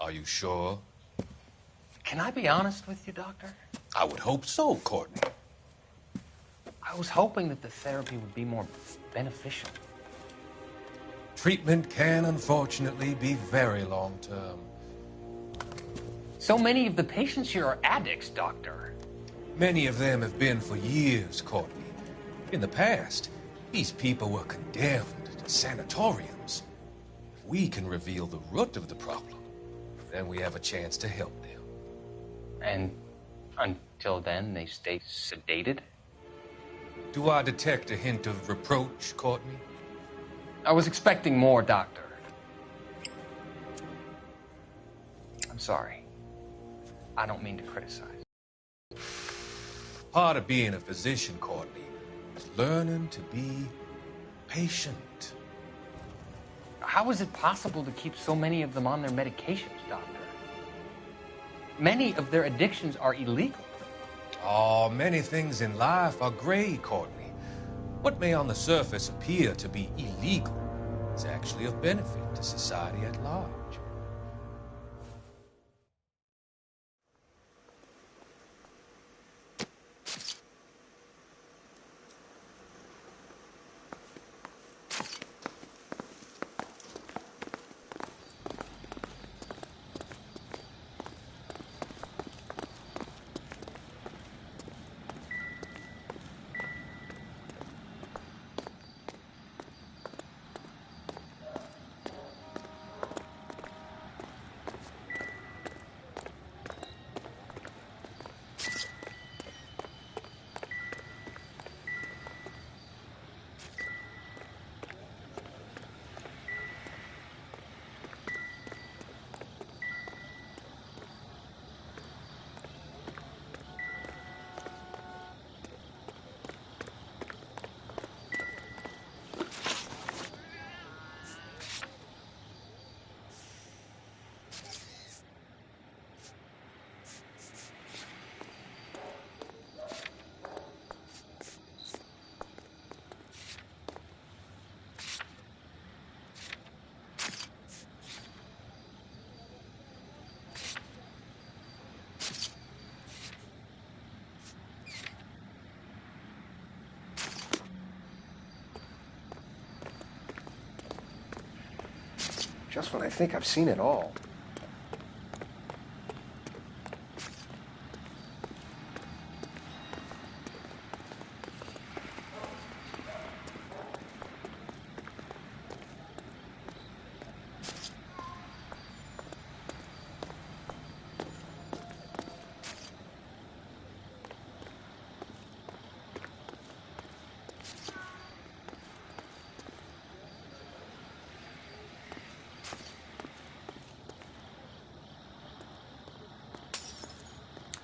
Are you sure? Can I be honest with you, Doctor? I would hope so, Courtney. I was hoping that the therapy would be more beneficial. Treatment can, unfortunately, be very long-term. So many of the patients here are addicts, Doctor. Many of them have been for years, Courtney. In the past, these people were condemned to sanatoriums. If we can reveal the root of the problem, then we have a chance to help them. And until then, they stay sedated? Do I detect a hint of reproach, Courtney? I was expecting more, Doctor. I'm sorry. I don't mean to criticize. Part of being a physician, Courtney, is learning to be patient. How is it possible to keep so many of them on their medications, Doctor? Many of their addictions are illegal. Oh, many things in life are gray, Courtney. What may on the surface appear to be illegal is actually of benefit to society at large. Just when I think I've seen it all.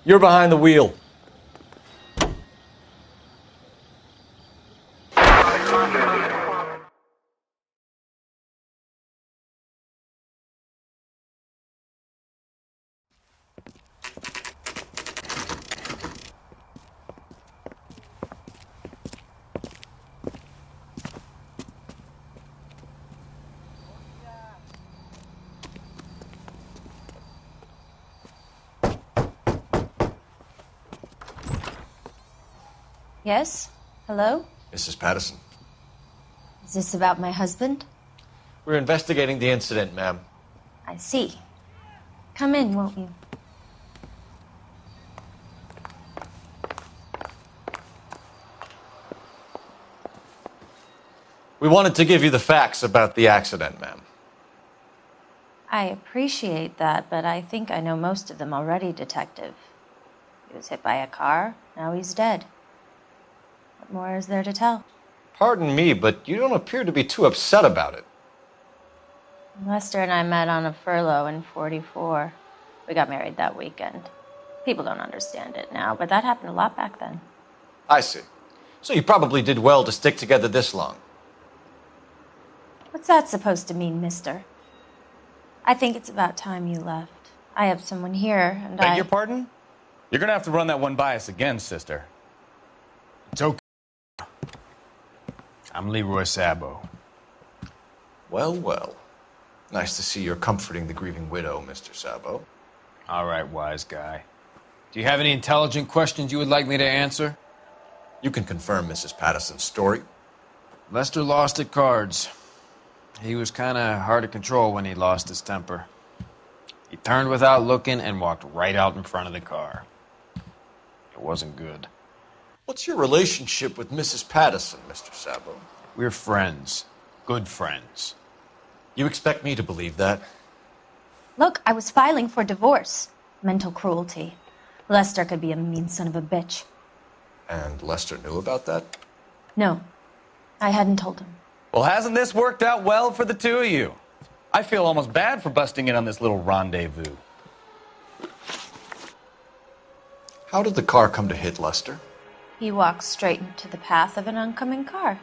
You're behind the wheel. Yes? Hello? Mrs. Patterson. Is this about my husband? We're investigating the incident, ma'am. I see. Come in, won't you? We wanted to give you the facts about the accident, ma'am. I appreciate that, but I think I know most of them already, Detective. He was hit by a car, now he's dead. What more is there to tell? Pardon me, but you don't appear to be too upset about it. Lester and I met on a furlough in '44. We got married that weekend. People don't understand it now, but that happened a lot back then. I see. So you probably did well to stick together this long. What's that supposed to mean, mister? I think it's about time you left. I have someone here, and Beg your pardon? You're gonna have to run that one by us again, sister. It's okay. I'm Leroy Sabo. Well, well. Nice to see you're comforting the grieving widow, Mr. Sabo. All right, wise guy. Do you have any intelligent questions you would like me to answer? You can confirm Mrs. Patterson's story. Lester lost at cards. He was kind of hard to control when he lost his temper. He turned without looking and walked right out in front of the car. It wasn't good. What's your relationship with Mrs. Patterson, Mr. Sabo? We're friends. Good friends. You expect me to believe that? Look, I was filing for divorce. Mental cruelty. Lester could be a mean son of a bitch. And Lester knew about that? No, I hadn't told him. Well, hasn't this worked out well for the two of you? I feel almost bad for busting in on this little rendezvous. How did the car come to hit Lester? He walked straight into the path of an oncoming car.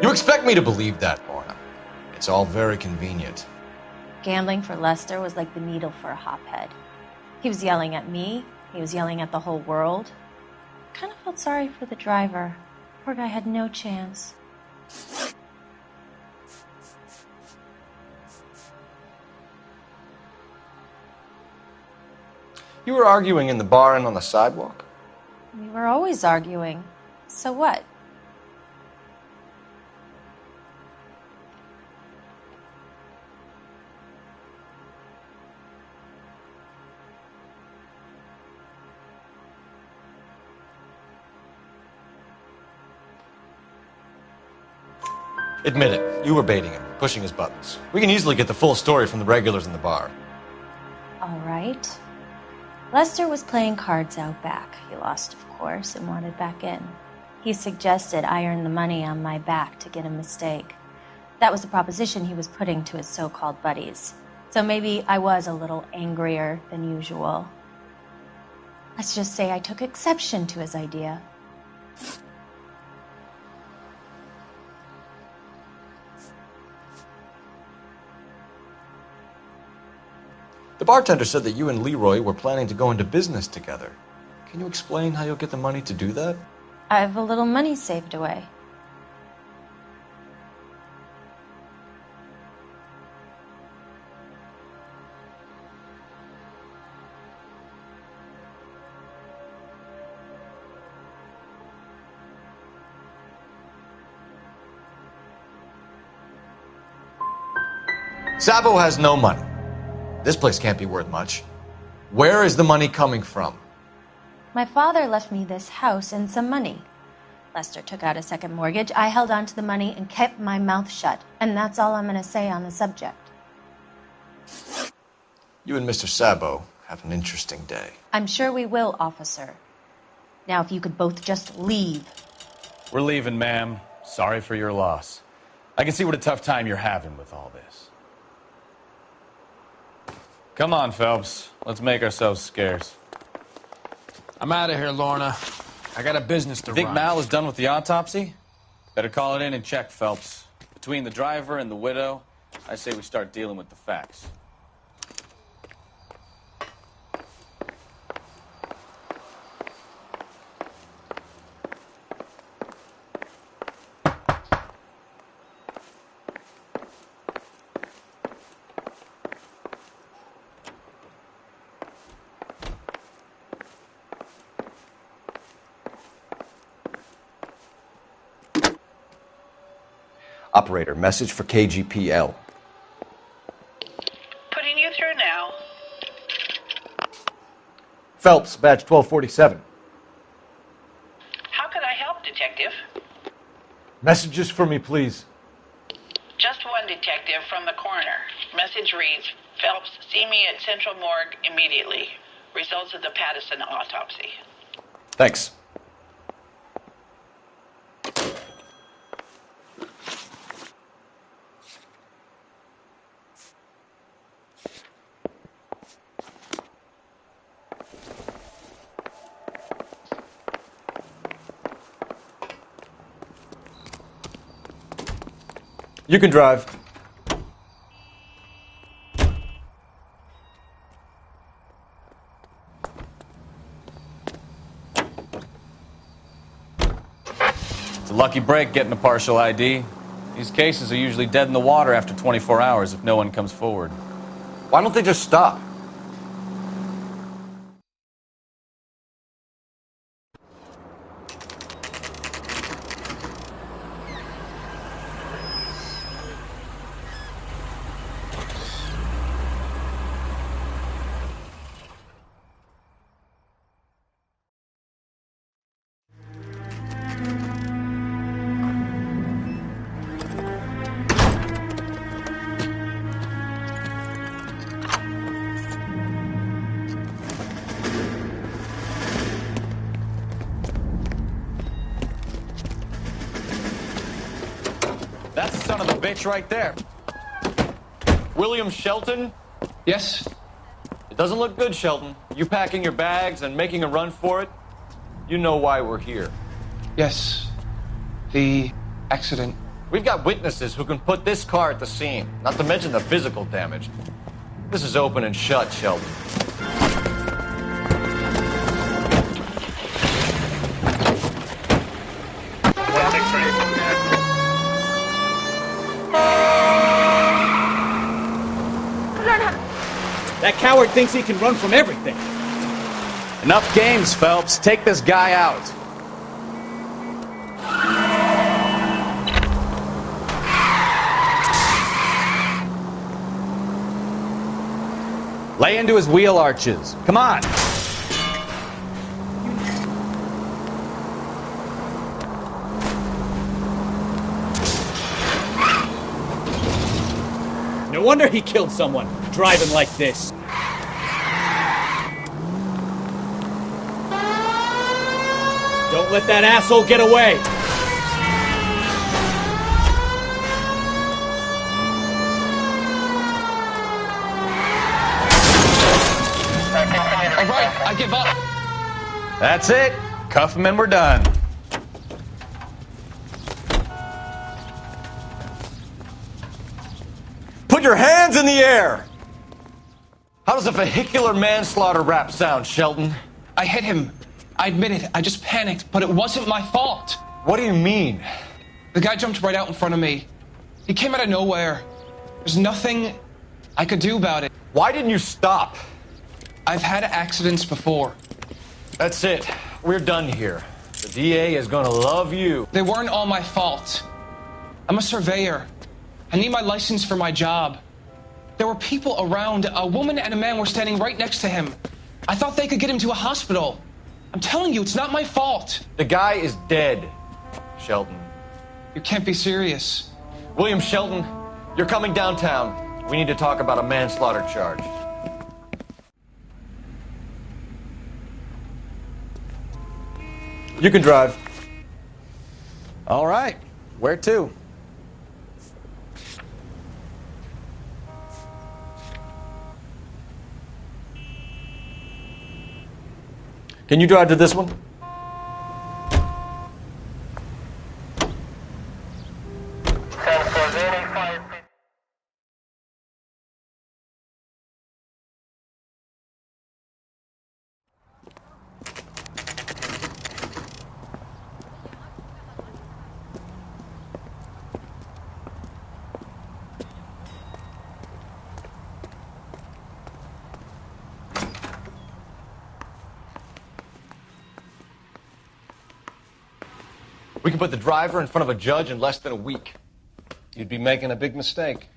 You expect me to believe that, Lorna. It's all very convenient. Gambling for Lester was like the needle for a hophead. He was yelling at me. He was yelling at the whole world. I kind of felt sorry for the driver. Poor guy had no chance. You were arguing in the bar and on the sidewalk? We were always arguing. So what? Admit it, you were baiting him, pushing his buttons. We can easily get the full story from the regulars in the bar. All right. Lester was playing cards out back. He lost, of course, and wanted back in. He suggested I earn the money on my back to get a mistake. That was the proposition he was putting to his so-called buddies. So maybe I was a little angrier than usual. Let's just say I took exception to his idea. The bartender said that you and Leroy were planning to go into business together. Can you explain how you'll get the money to do that? I have a little money saved away. Sabo has no money. This place can't be worth much. Where is the money coming from? My father left me this house and some money. Lester took out a second mortgage. I held on to the money and kept my mouth shut. And that's all I'm going to say on the subject. You and Mr. Sabo have an interesting day. I'm sure we will, officer. Now, if you could both just leave. We're leaving, ma'am. Sorry for your loss. I can see what a tough time you're having with all this. Come on, Phelps. Let's make ourselves scarce. I'm out of here, Lorna. I got a business to Think run. Mal is done with the autopsy? Better call it in and check, Phelps. Between the driver and the widow, I say we start dealing with the facts. Operator, message for KGPL. Putting you through now. Phelps, badge 1247. How can I help, Detective? Messages for me, please. Just one detective from the coroner. Message reads, Phelps, see me at Central Morgue immediately. Results of the Pattison autopsy. Thanks. You can drive. It's a lucky break getting a partial ID. These cases are usually dead in the water after 24 hours if no one comes forward. Why don't they just stop? That's the son of a bitch right there. William Shelton? Yes? It doesn't look good, Shelton. You packing your bags and making a run for it? You know why we're here. Yes. The accident. We've got witnesses who can put this car at the scene, not to mention the physical damage. This is open and shut, Shelton. That coward thinks he can run from everything. Enough games, Phelps. Take this guy out. Lay into his wheel arches. Come on. No wonder he killed someone, driving like this. Don't let that asshole get away. All right, I give up. That's it. Cuff him and we're done. Put your hands in the air! How does a vehicular manslaughter rap sound, Shelton? I hit him. I admit it. I just panicked, but it wasn't my fault. What do you mean? The guy jumped right out in front of me. He came out of nowhere. There's nothing I could do about it. Why didn't you stop? I've had accidents before. That's it. We're done here. The DA is gonna love you. They weren't all my fault. I'm a surveyor. I need my license for my job. There were people around. A woman and a man were standing right next to him. I thought they could get him to a hospital. I'm telling you, it's not my fault. The guy is dead, Shelton. You can't be serious. William Shelton, you're coming downtown. We need to talk about a manslaughter charge. You can drive. All right. Where to? Can you drive to this one? We can put the driver in front of a judge in less than a week. You'd be making a big mistake.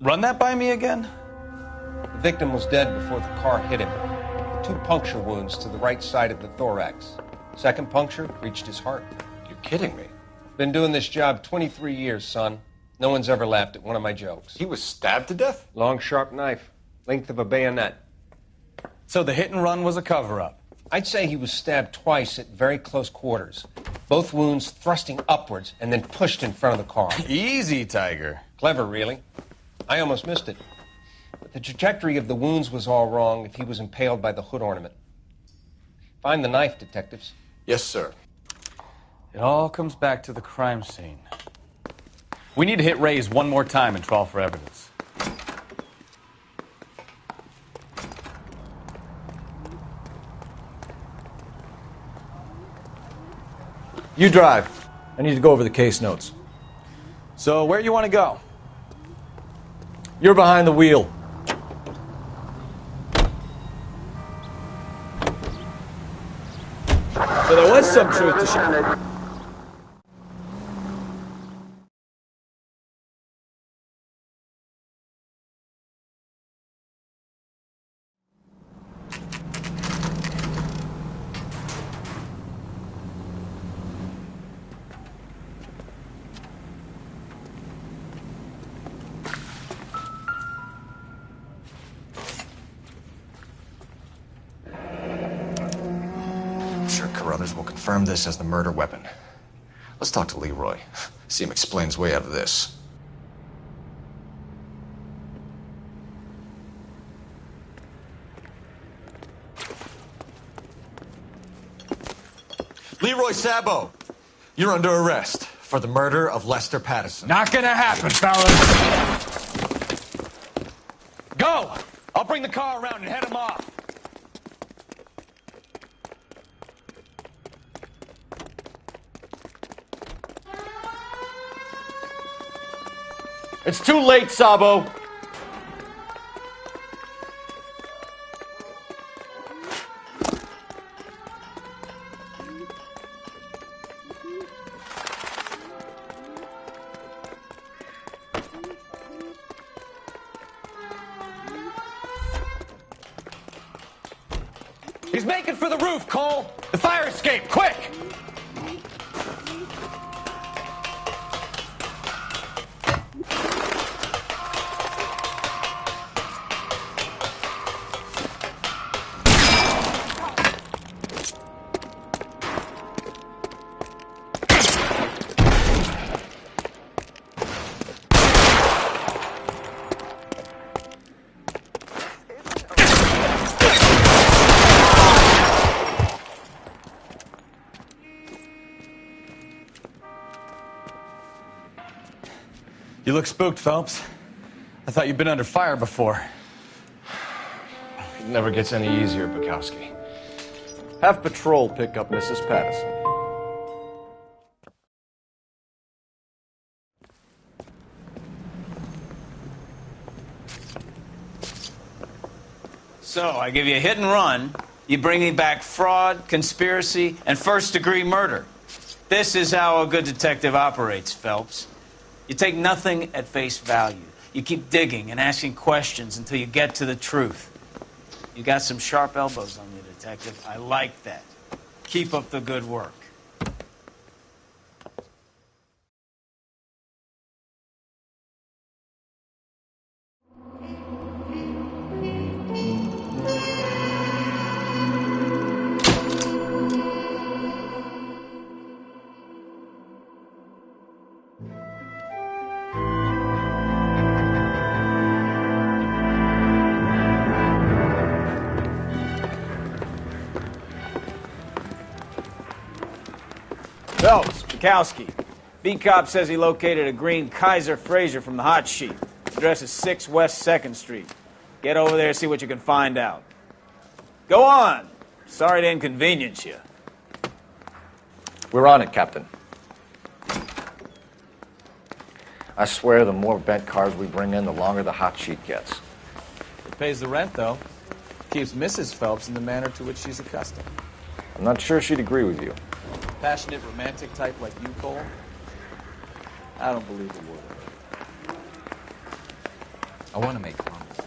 Run that by me again? The victim was dead before the car hit him. 2 puncture wounds to the right side of the thorax. Second puncture reached his heart. You're kidding me. Been doing this job 23 years, son. No one's ever laughed at one of my jokes. He was stabbed to death? Long, sharp knife, length of a bayonet. So the hit and run was a cover-up? I'd say he was stabbed twice at very close quarters. Both wounds thrusting upwards and then pushed in front of the car. Easy, Tiger. Clever, really. I almost missed it. But the trajectory of the wounds was all wrong if he was impaled by the hood ornament. Find the knife, detectives. Yes, sir. It all comes back to the crime scene. We need to hit Ray's one more time and trawl for evidence. You drive. I need to go over the case notes. So, where you want to go? You're behind the wheel. So there was some truth to share. Carruthers will confirm this as the murder weapon. Let's talk to Leroy. See him explain his way out of this. Leroy Sabo, you're under arrest for the murder of Lester Patterson. Not gonna happen, fellas. Go! I'll bring the car around and head him off. It's too late, Sabo. He's making for the roof, Cole. The fire escape, quick! You look spooked, Phelps. I thought you'd been under fire before. It never gets any easier, Bukowski. Have patrol pick up Mrs. Patterson. So, I give you a hit and run. You bring me back fraud, conspiracy, and first-degree murder. This is how a good detective operates, Phelps. You take nothing at face value. You keep digging and asking questions until you get to the truth. You got some sharp elbows on you, detective. I like that. Keep up the good work. Phelps, Bukowski. B-Cop says he located a green Kaiser Fraser from the hot sheet. Address is 6 West 2nd Street. Get over there, see what you can find out. Go on. Sorry to inconvenience you. We're on it, Captain. I swear the more bent cars we bring in, the longer the hot sheet gets. It pays the rent, though. Keeps Mrs. Phelps in the manner to which she's accustomed. I'm not sure she'd agree with you. Passionate, romantic type like you, Cole? I don't believe a word. I want to make promise.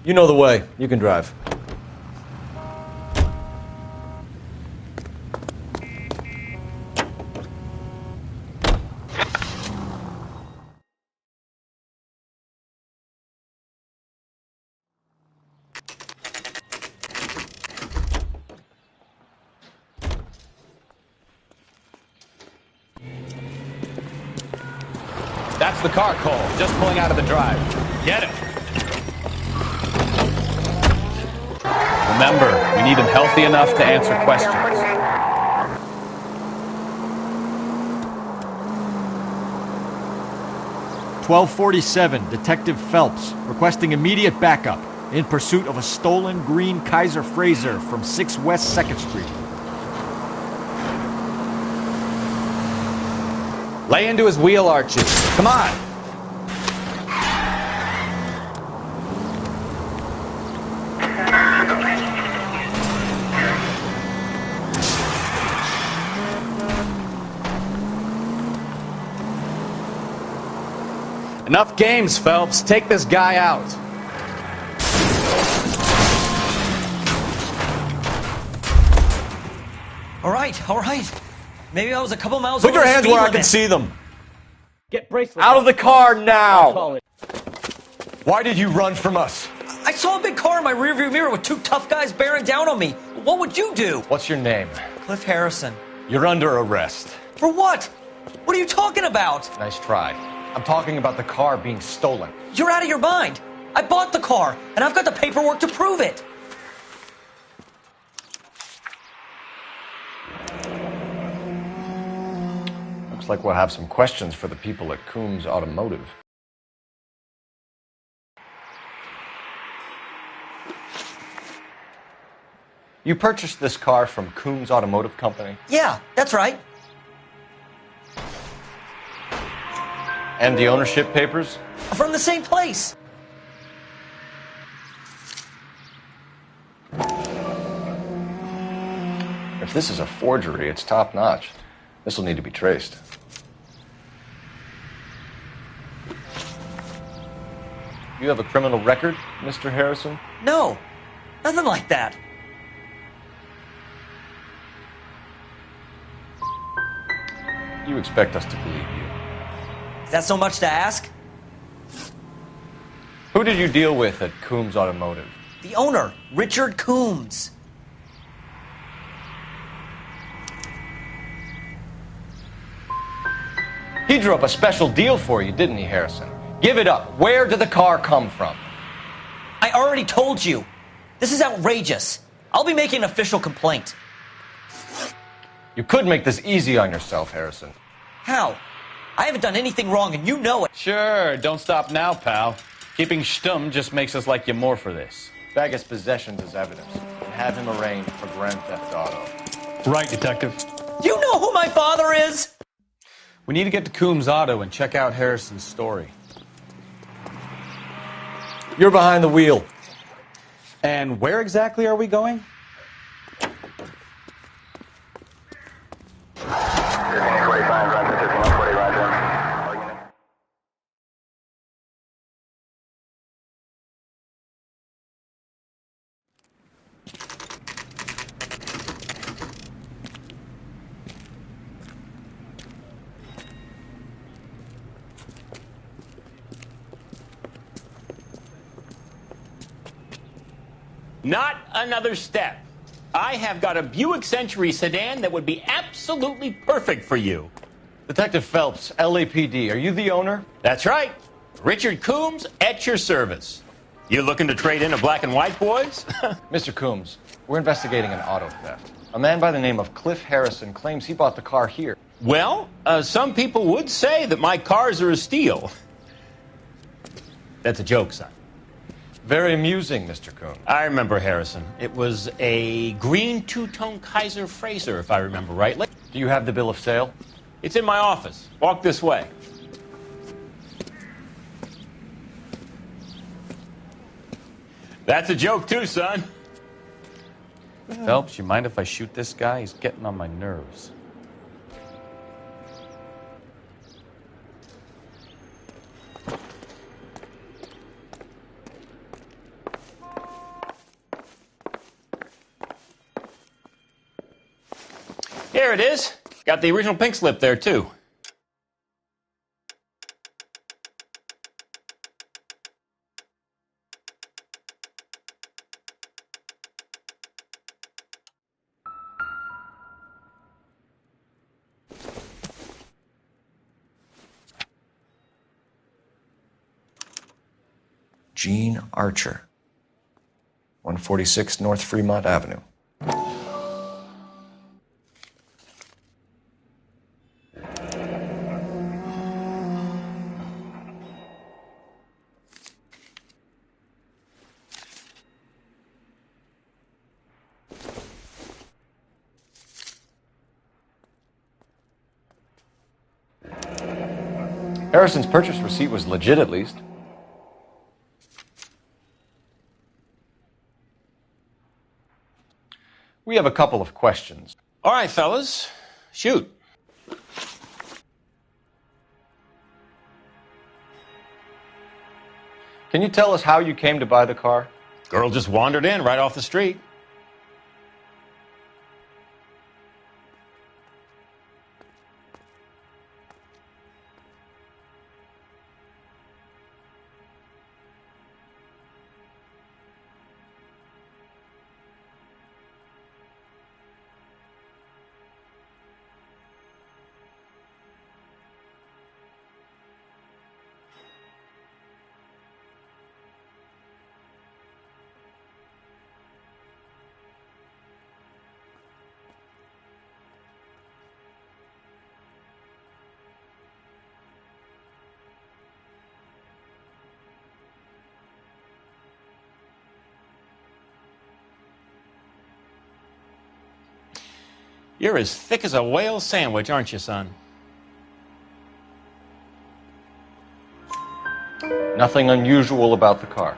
You know the way. You can drive. That's the car, Cole. Just pulling out of the drive. Get it. Remember, we need him healthy enough to answer questions. 1247, Detective Phelps, requesting immediate backup in pursuit of a stolen green Kaiser Frazer from 6 West 2nd Street. Lay into his wheel arches. Come on. Enough games, Phelps. Take this guy out. All right. Maybe I was a couple miles Put over your the hands speed where I limit. can see them. Get bracelets. Out of the car now! Why did you run from us? I saw a big car in my rearview mirror with two tough guys bearing down on me. What would you do? What's your name? Cliff Harrison. You're under arrest. For what? What are you talking about? Nice try. I'm talking about the car being stolen. You're out of your mind. I bought the car, and I've got the paperwork to prove it. Looks like we'll have some questions for the people at Coombs Automotive. You purchased this car from Coombs Automotive Company? Yeah, that's right. And the ownership papers? From the same place. If this is a forgery, it's top-notch. This will need to be traced. You have a criminal record, Mr. Harrison? No, nothing like that. You expect us to believe you. Is that so much to ask? Who did you deal with at Coombs Automotive? The owner, Richard Coombs. He drew up a special deal for you, didn't he, Harrison? Give it up. Where did the car come from? I already told you. This is outrageous. I'll be making an official complaint. You could make this easy on yourself, Harrison. How? I haven't done anything wrong, and you know it. Sure, don't stop now, pal. Keeping stum just makes us like you more for this. Bag his possessions as evidence and have him arraigned for grand theft auto. Right, Detective. Do you know who my father is? We need to get to Coombs Auto and check out Harrison's story. You're behind the wheel. And where exactly are we going? Not another step. I have got a Buick Century sedan that would be absolutely perfect for you. Detective Phelps, LAPD, are you the owner? That's right. Richard Coombs at your service. You looking to trade in a black and white, boys? Mr. Coombs, we're investigating an auto theft. A man by the name of Cliff Harrison claims he bought the car here. Well, some people would say that my cars are a steal. That's a joke, son. Very amusing, Mr. Coombs. I remember Harrison. It was a green two-tone Kaiser Frazer, if I remember rightly. Do you have the bill of sale? It's in my office. Walk this way. That's a joke, too, son. Phelps, you mind if I shoot this guy? He's getting on my nerves. Here it is. Got the original pink slip there, too. Gene Archer, 146 North Fremont Avenue. Harrison's purchase receipt was legit, at least. We have a couple of questions. All right, fellas. Shoot. Can you tell us how you came to buy the car? Girl just wandered in right off the street. You're as thick as a whale sandwich, aren't you, son? Nothing unusual about the car.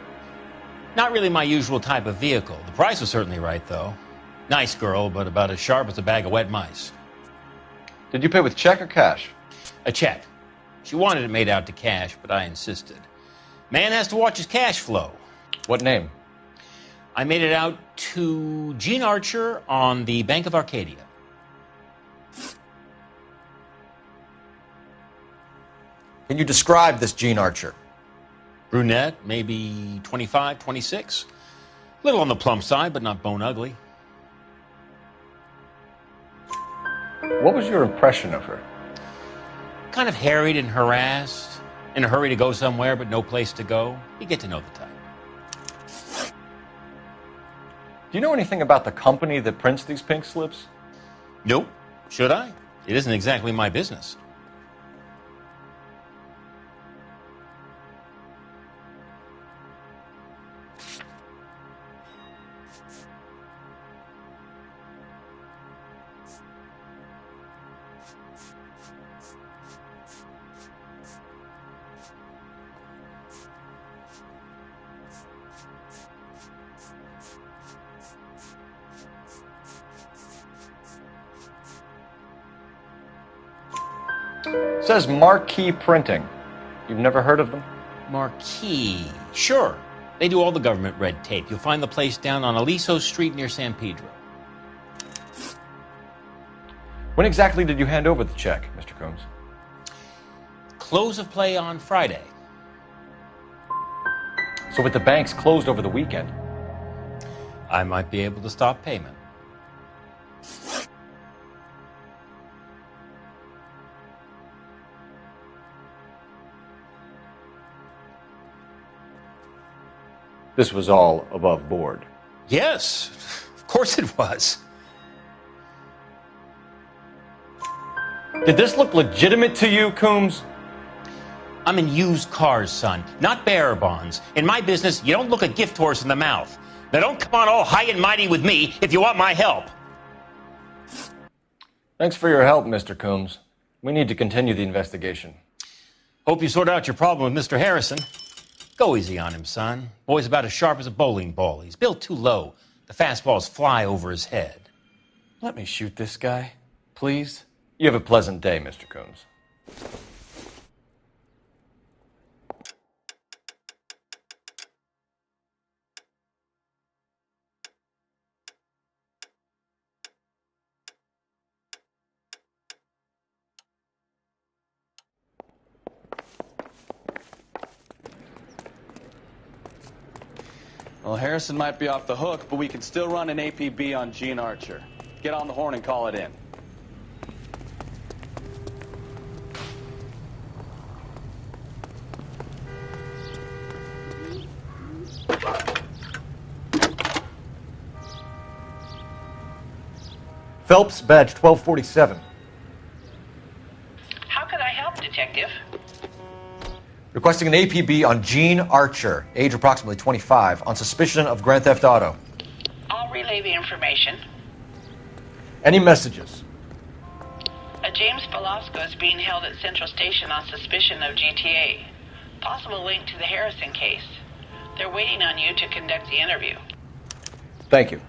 Not really my usual type of vehicle. The price was certainly right, though. Nice girl, but about as sharp as a bag of wet mice. Did you pay with check or cash? A check. She wanted it made out to cash, but I insisted. Man has to watch his cash flow. What name? I made it out to Gene Archer on the Bank of Arcadia. Can you describe this Gene Archer? Brunette, maybe 25, 26. Little on the plump side, but not bone ugly. What was your impression of her? Kind of harried and harassed. In a hurry to go somewhere, but no place to go. You get to know the type. Do you know anything about the company that prints these pink slips? Nope. Should I? It isn't exactly my business. It says Marquee Printing. You've never heard of them? Marquee. Sure. They do all the government red tape. You'll find the place down on Aliso Street near San Pedro. When exactly did you hand over the check, Mr. Combs? Close of play on Friday. So with the banks closed over the weekend? I might be able to stop payment. This was all above board. Yes, of course it was. Did this look legitimate to you, Coombs? I'm in used cars, son, not bearer bonds. In my business, you don't look a gift horse in the mouth. Now don't come on all high and mighty with me if you want my help. Thanks for your help, Mr. Coombs. We need to continue the investigation. Hope you sort out your problem with Mr. Harrison. Go easy on him, son. Boy's about as sharp as a bowling ball. He's built too low. The fastballs fly over his head. Let me shoot this guy, please. You have a pleasant day, Mr. Coombs. Well, Harrison might be off the hook, but we can still run an APB on Gene Archer. Get on the horn and call it in. Phelps, badge 1247. How could I help, Detective? Requesting an APB on Gene Archer, age approximately 25, on suspicion of grand theft auto. I'll relay the information. Any messages? A James Velasco is being held at Central Station on suspicion of GTA. Possible link to the Harrison case. They're waiting on you to conduct the interview. Thank you.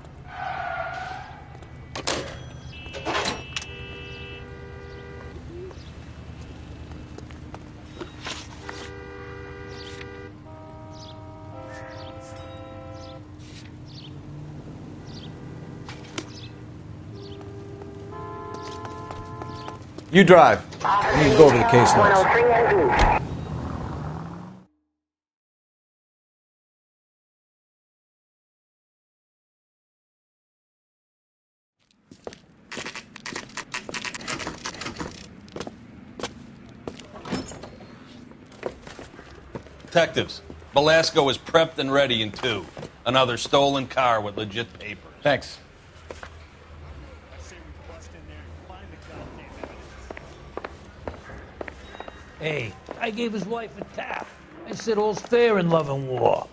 You drive. I need to go over the case notes. Detectives, Velasco is prepped and ready in 2. Another stolen car with legit papers. Thanks. Hey, I gave his wife a tap. I said all's fair in love and war.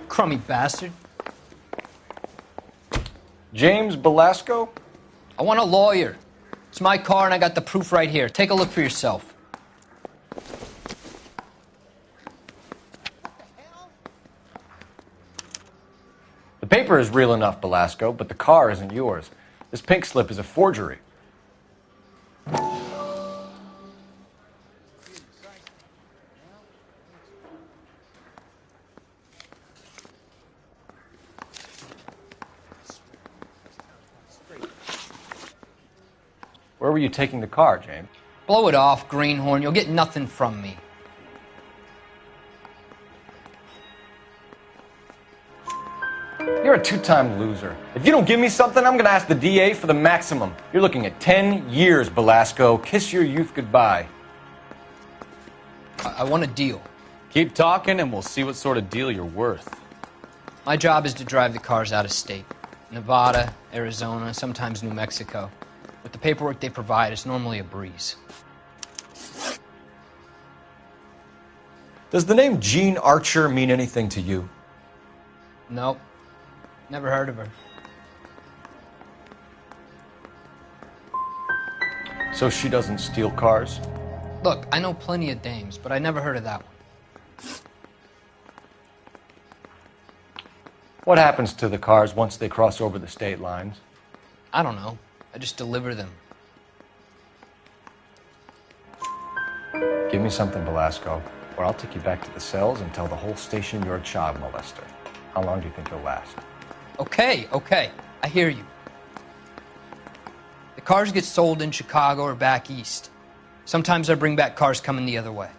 Crummy bastard. James Velasco? I want a lawyer. It's my car and I got the proof right here. Take a look for yourself. The paper is real enough, Velasco, but the car isn't yours. This pink slip is a forgery. Where were you taking the car, James? Blow it off, greenhorn. You'll get nothing from me. You're a two-time loser. If you don't give me something, I'm going to ask the DA for the maximum. You're looking at 10 years, Velasco. Kiss your youth goodbye. I want a deal. Keep talking and we'll see what sort of deal you're worth. My job is to drive the cars out of state. Nevada, Arizona, sometimes New Mexico. With the paperwork they provide, it's normally a breeze. Does the name Gene Archer mean anything to you? Nope. Never heard of her. So she doesn't steal cars? Look, I know plenty of dames, but I never heard of that one. What happens to the cars once they cross over the state lines? I don't know. I just deliver them. Give me something, Velasco, or I'll take you back to the cells and tell the whole station you're a child molester. How long do you think you'll last? Okay. I hear you. The cars get sold in Chicago or back east. Sometimes I bring back cars coming the other way.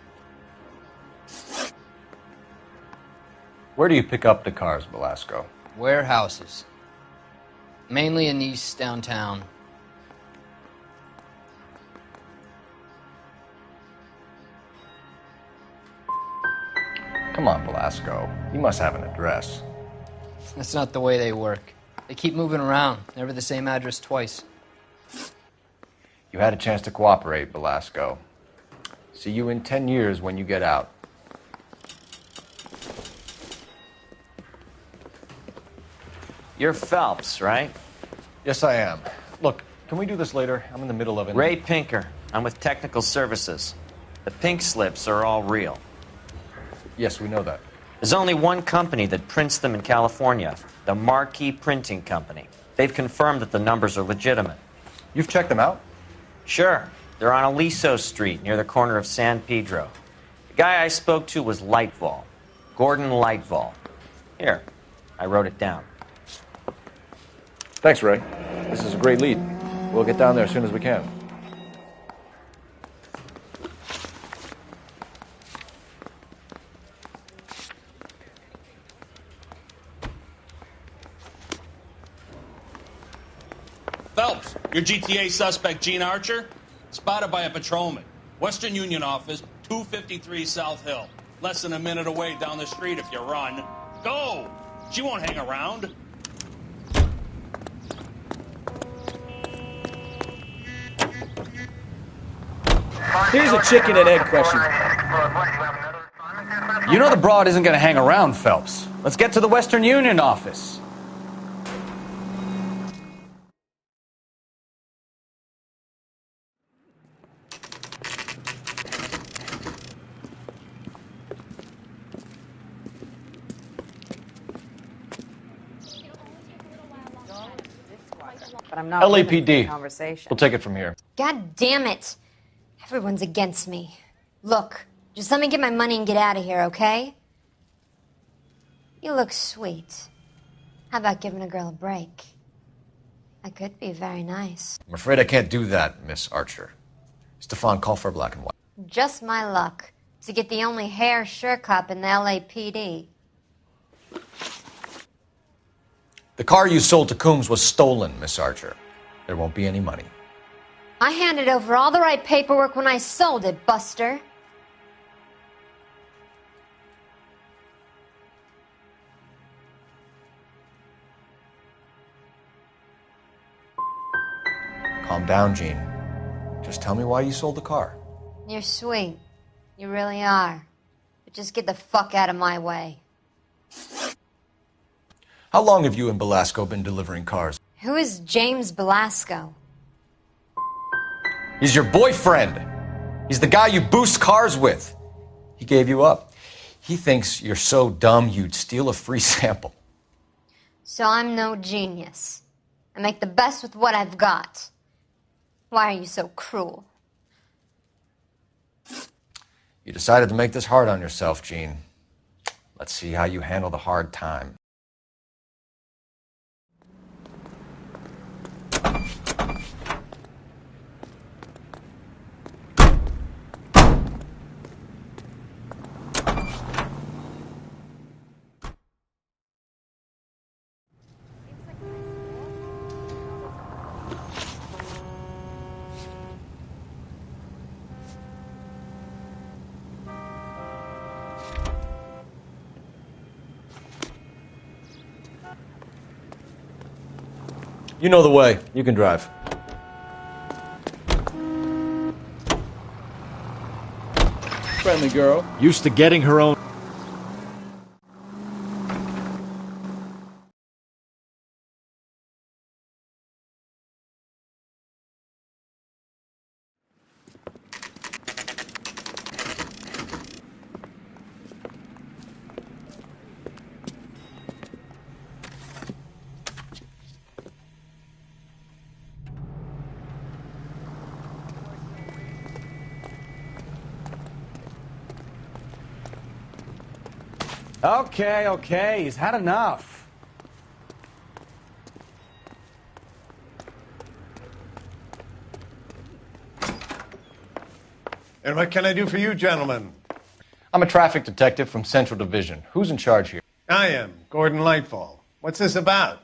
Where do you pick up the cars, Velasco? Warehouses. Mainly in East downtown. Come on, Velasco. You must have an address. That's not the way they work. They keep moving around, never the same address twice. You had a chance to cooperate, Velasco. See you in 10 years when you get out. You're Phelps, right? Yes, I am. Look, can we do this later? I'm in the middle of it. Ray Pinker. I'm with Technical Services. The pink slips are all real. Yes, we know that. There's only one company that prints them in California, the Marquee Printing Company. They've confirmed that the numbers are legitimate. You've checked them out? Sure. They're on Aliso Street, near the corner of San Pedro. The guy I spoke to was Lightval. Gordon Lightval. Here, I wrote it down. Thanks, Ray. This is a great lead. We'll get down there as soon as we can. Your GTA suspect, Gene Archer, spotted by a patrolman. Western Union office, 253 South Hill. Less than a minute away down the street if you run. Go! She won't hang around. Here's a chicken and egg question. You know the broad isn't going to hang around, Phelps. Let's get to the Western Union office. But I'm not LAPD. conversation. We'll take it from here. God damn it. Everyone's against me. Look, just let me get my money and get out of here, okay? You look sweet. How about giving a girl a break? I could be very nice. I'm afraid I can't do that, Miss Archer. Stefan, call for black and white. Just my luck to get the only hair sure cop in the LAPD. The car you sold to Coombs was stolen, Miss Archer. There won't be any money. I handed over all the right paperwork when I sold it, Buster. Calm down, Gene. Just tell me why you sold the car. You're sweet. You really are. But just get the fuck out of my way. How long have you and Belasco been delivering cars? Who is James Belasco? He's your boyfriend. He's the guy you boost cars with. He gave you up. He thinks you're so dumb you'd steal a free sample. So I'm no genius. I make the best with what I've got. Why are you so cruel? You decided to make this hard on yourself, Gene. Let's see how you handle the hard time. You know the way. You can drive. Friendly girl. Used to getting her own. Okay, he's had enough. And what can I do for you, gentlemen? I'm a traffic detective from Central Division. Who's in charge here? I am, Gordon Lightfall. What's this about?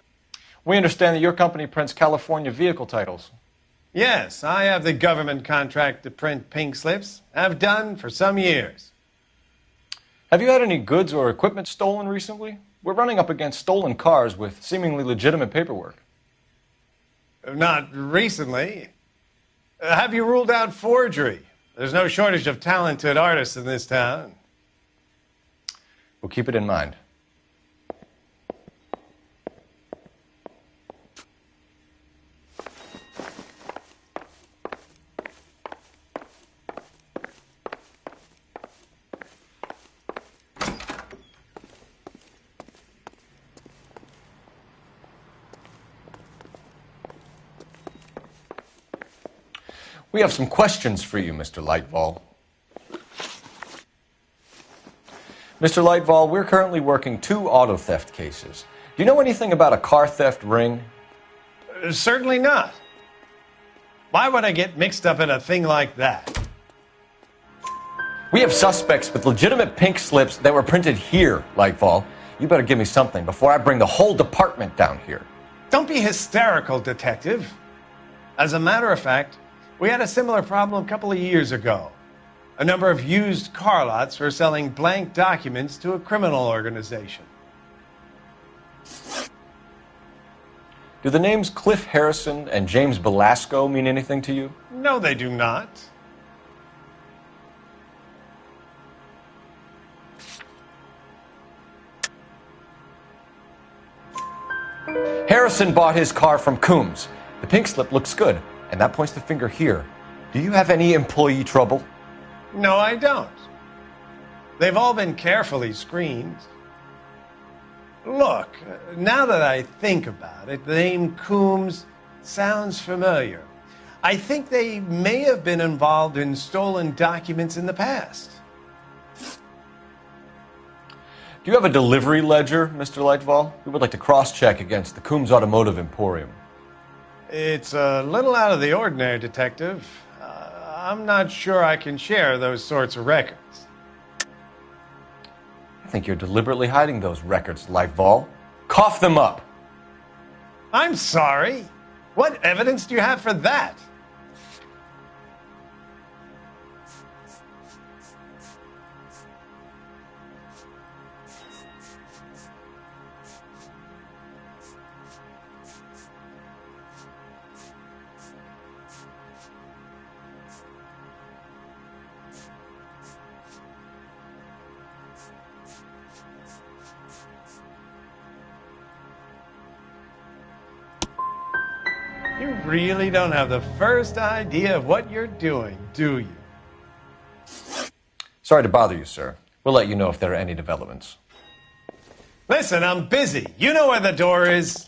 We understand that your company prints California vehicle titles. Yes, I have the government contract to print pink slips. I've done for some years. Have you had any goods or equipment stolen recently? We're running up against stolen cars with seemingly legitimate paperwork. Not recently. Have you ruled out forgery? There's no shortage of talented artists in this town. We'll keep it in mind. We have some questions for you, Mr. Lightfall. Mr. Lightfall, we're currently working 2 auto theft cases. Do you know anything about a car theft ring? Certainly not. Why would I get mixed up in a thing like that? We have suspects with legitimate pink slips that were printed here, Lightfall. You better give me something before I bring the whole department down here. Don't be hysterical, detective. As a matter of fact, we had a similar problem a couple of years ago. A number of used car lots were selling blank documents to a criminal organization. Do the names Cliff Harrison and James Belasco mean anything to you? No, they do not. Harrison bought his car from Coombs. The pink slip looks good, and that points the finger here. Do you have any employee trouble? No, I don't. They've all been carefully screened. Look, now that I think about it, the name Coombs sounds familiar. I think they may have been involved in stolen documents in the past. Do you have a delivery ledger, Mr. Lightval? We would like to cross-check against the Coombs Automotive Emporium. It's a little out of the ordinary, Detective. I'm not sure I can share those sorts of records. I think you're deliberately hiding those records, Lightval. Cough them up. I'm sorry. What evidence do you have for that? You really don't have the first idea of what you're doing, do you? Sorry to bother you, sir. We'll let you know if there are any developments. Listen, I'm busy. You know where the door is.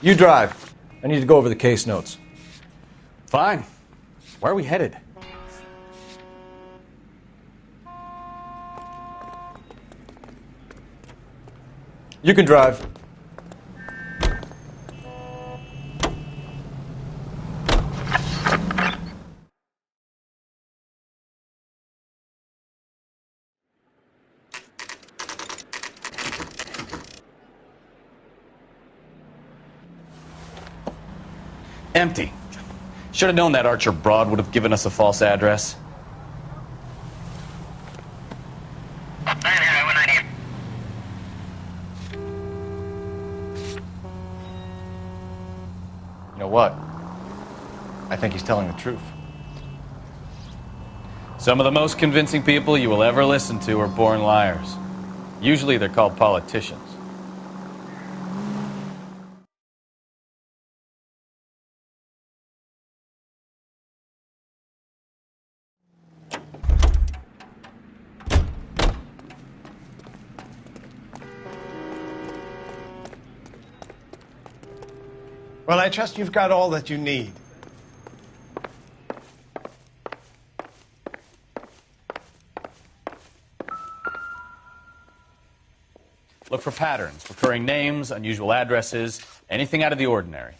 You drive. I need to go over the case notes. Fine. Where are we headed? You can drive. Empty. Should have known that Archer Broad would have given us a false address. You know what? I think he's telling the truth. Some of the most convincing people you will ever listen to are born liars. Usually they're called politicians. Well, I trust you've got all that you need. Look for patterns, recurring names, unusual addresses, anything out of the ordinary.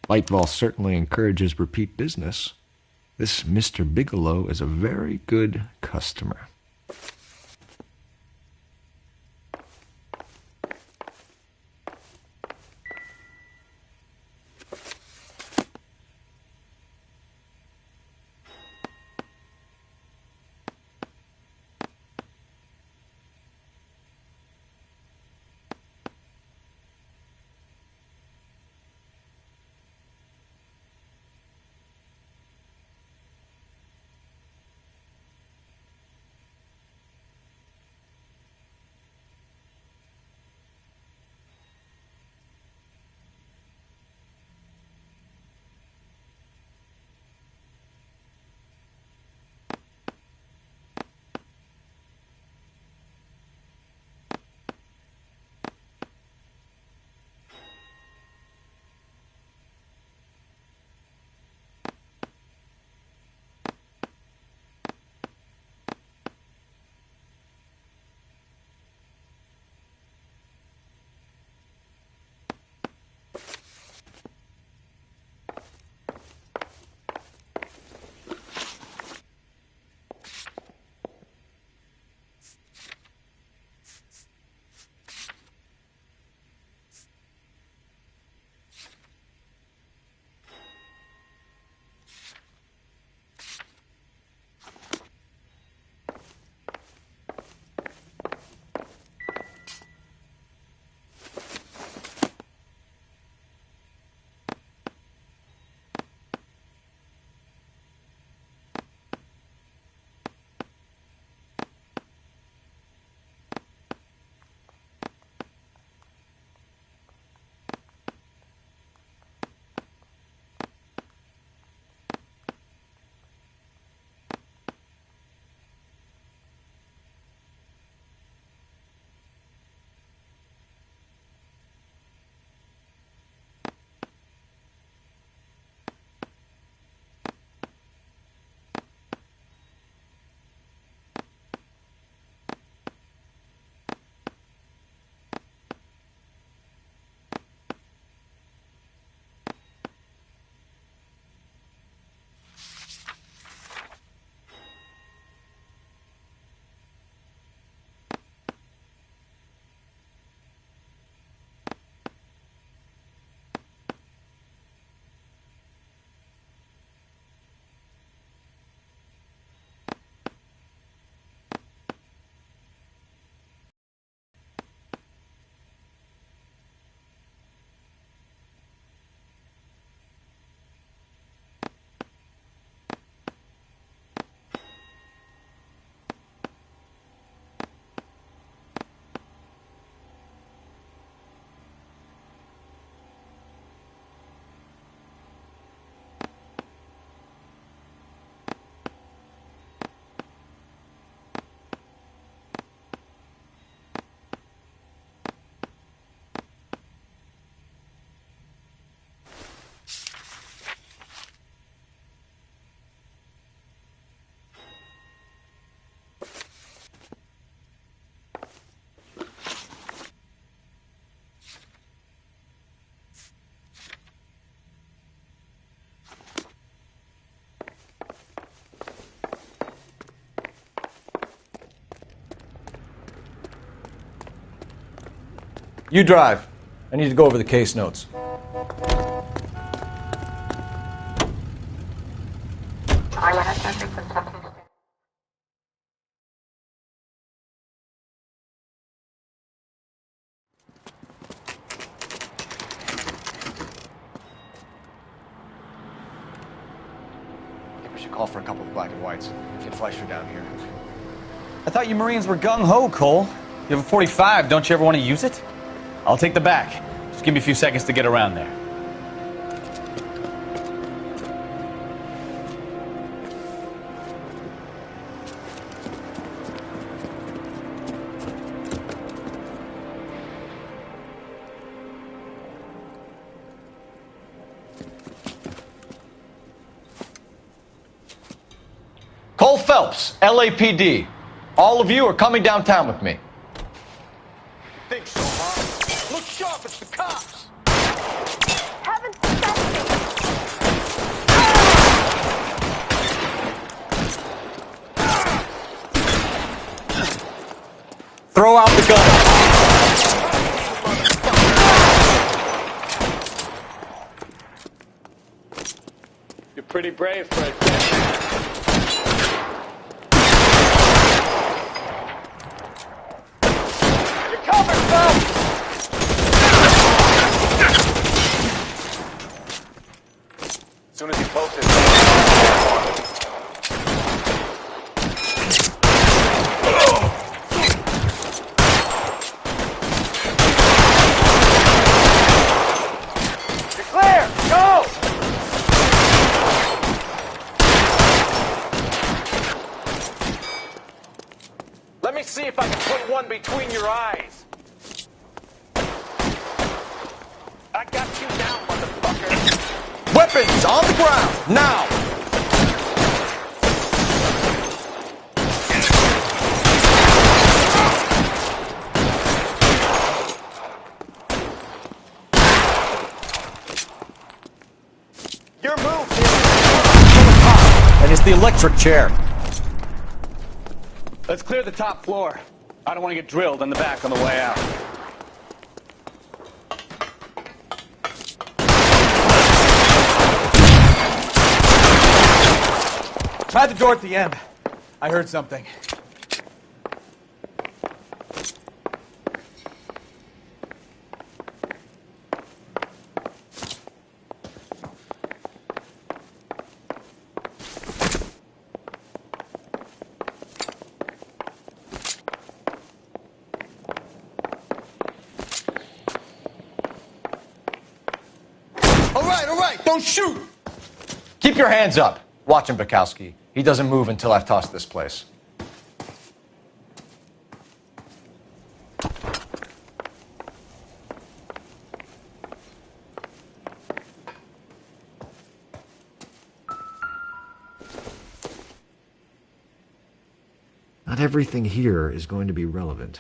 Lightval certainly encourages repeat business. This Mr. Bigelow is a very good customer. You drive. I need to go over the case notes. I think we should call for a couple of black and whites. Get Fleischer down here. I thought you Marines were gung-ho, Cole. You have a 45. Don't you ever want to use it? I'll take the back. Just give me a few seconds to get around there. Cole Phelps, LAPD. All of you are coming downtown with me. Think so, huh? Look sharp, it's the cops! Heaven sent me! Throw out the gun. You're pretty brave for a kid. As soon as he posted. You're clear! Go! Let me see if I can put one between your eyes. I got you down, motherfucker. Weapons on the ground, now! Your move, And it's the electric chair. Let's clear the top floor. I don't want to get drilled in the back on the way out. Try the door at the end. I heard something. All right, don't shoot! Keep your hands up. Watch him, Bukowski. He doesn't move until I've tossed this place. Not everything here is going to be relevant.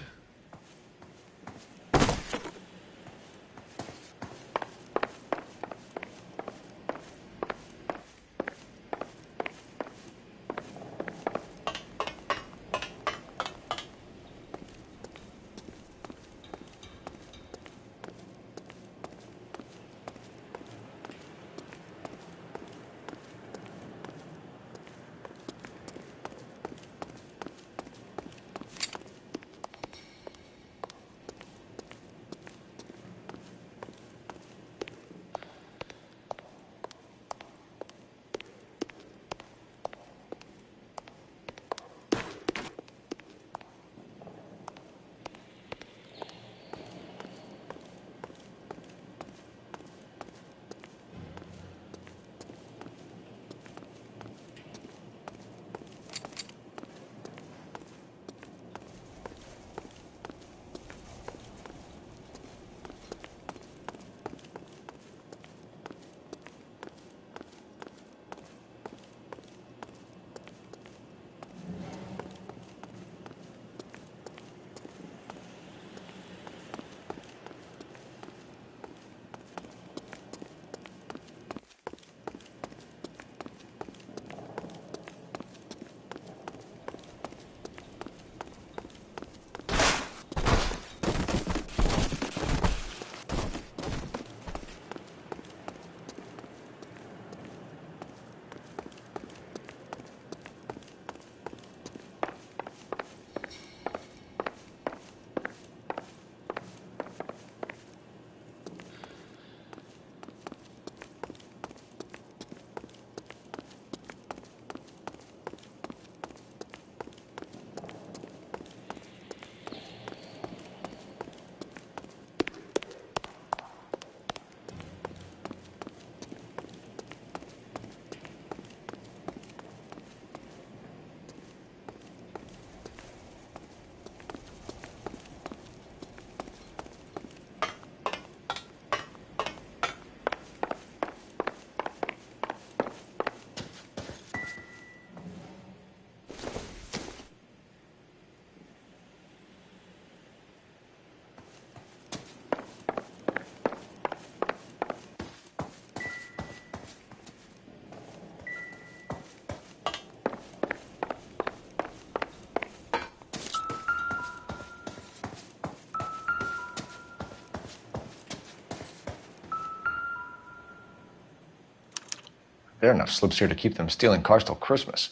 There are enough slips here to keep them stealing cars till Christmas.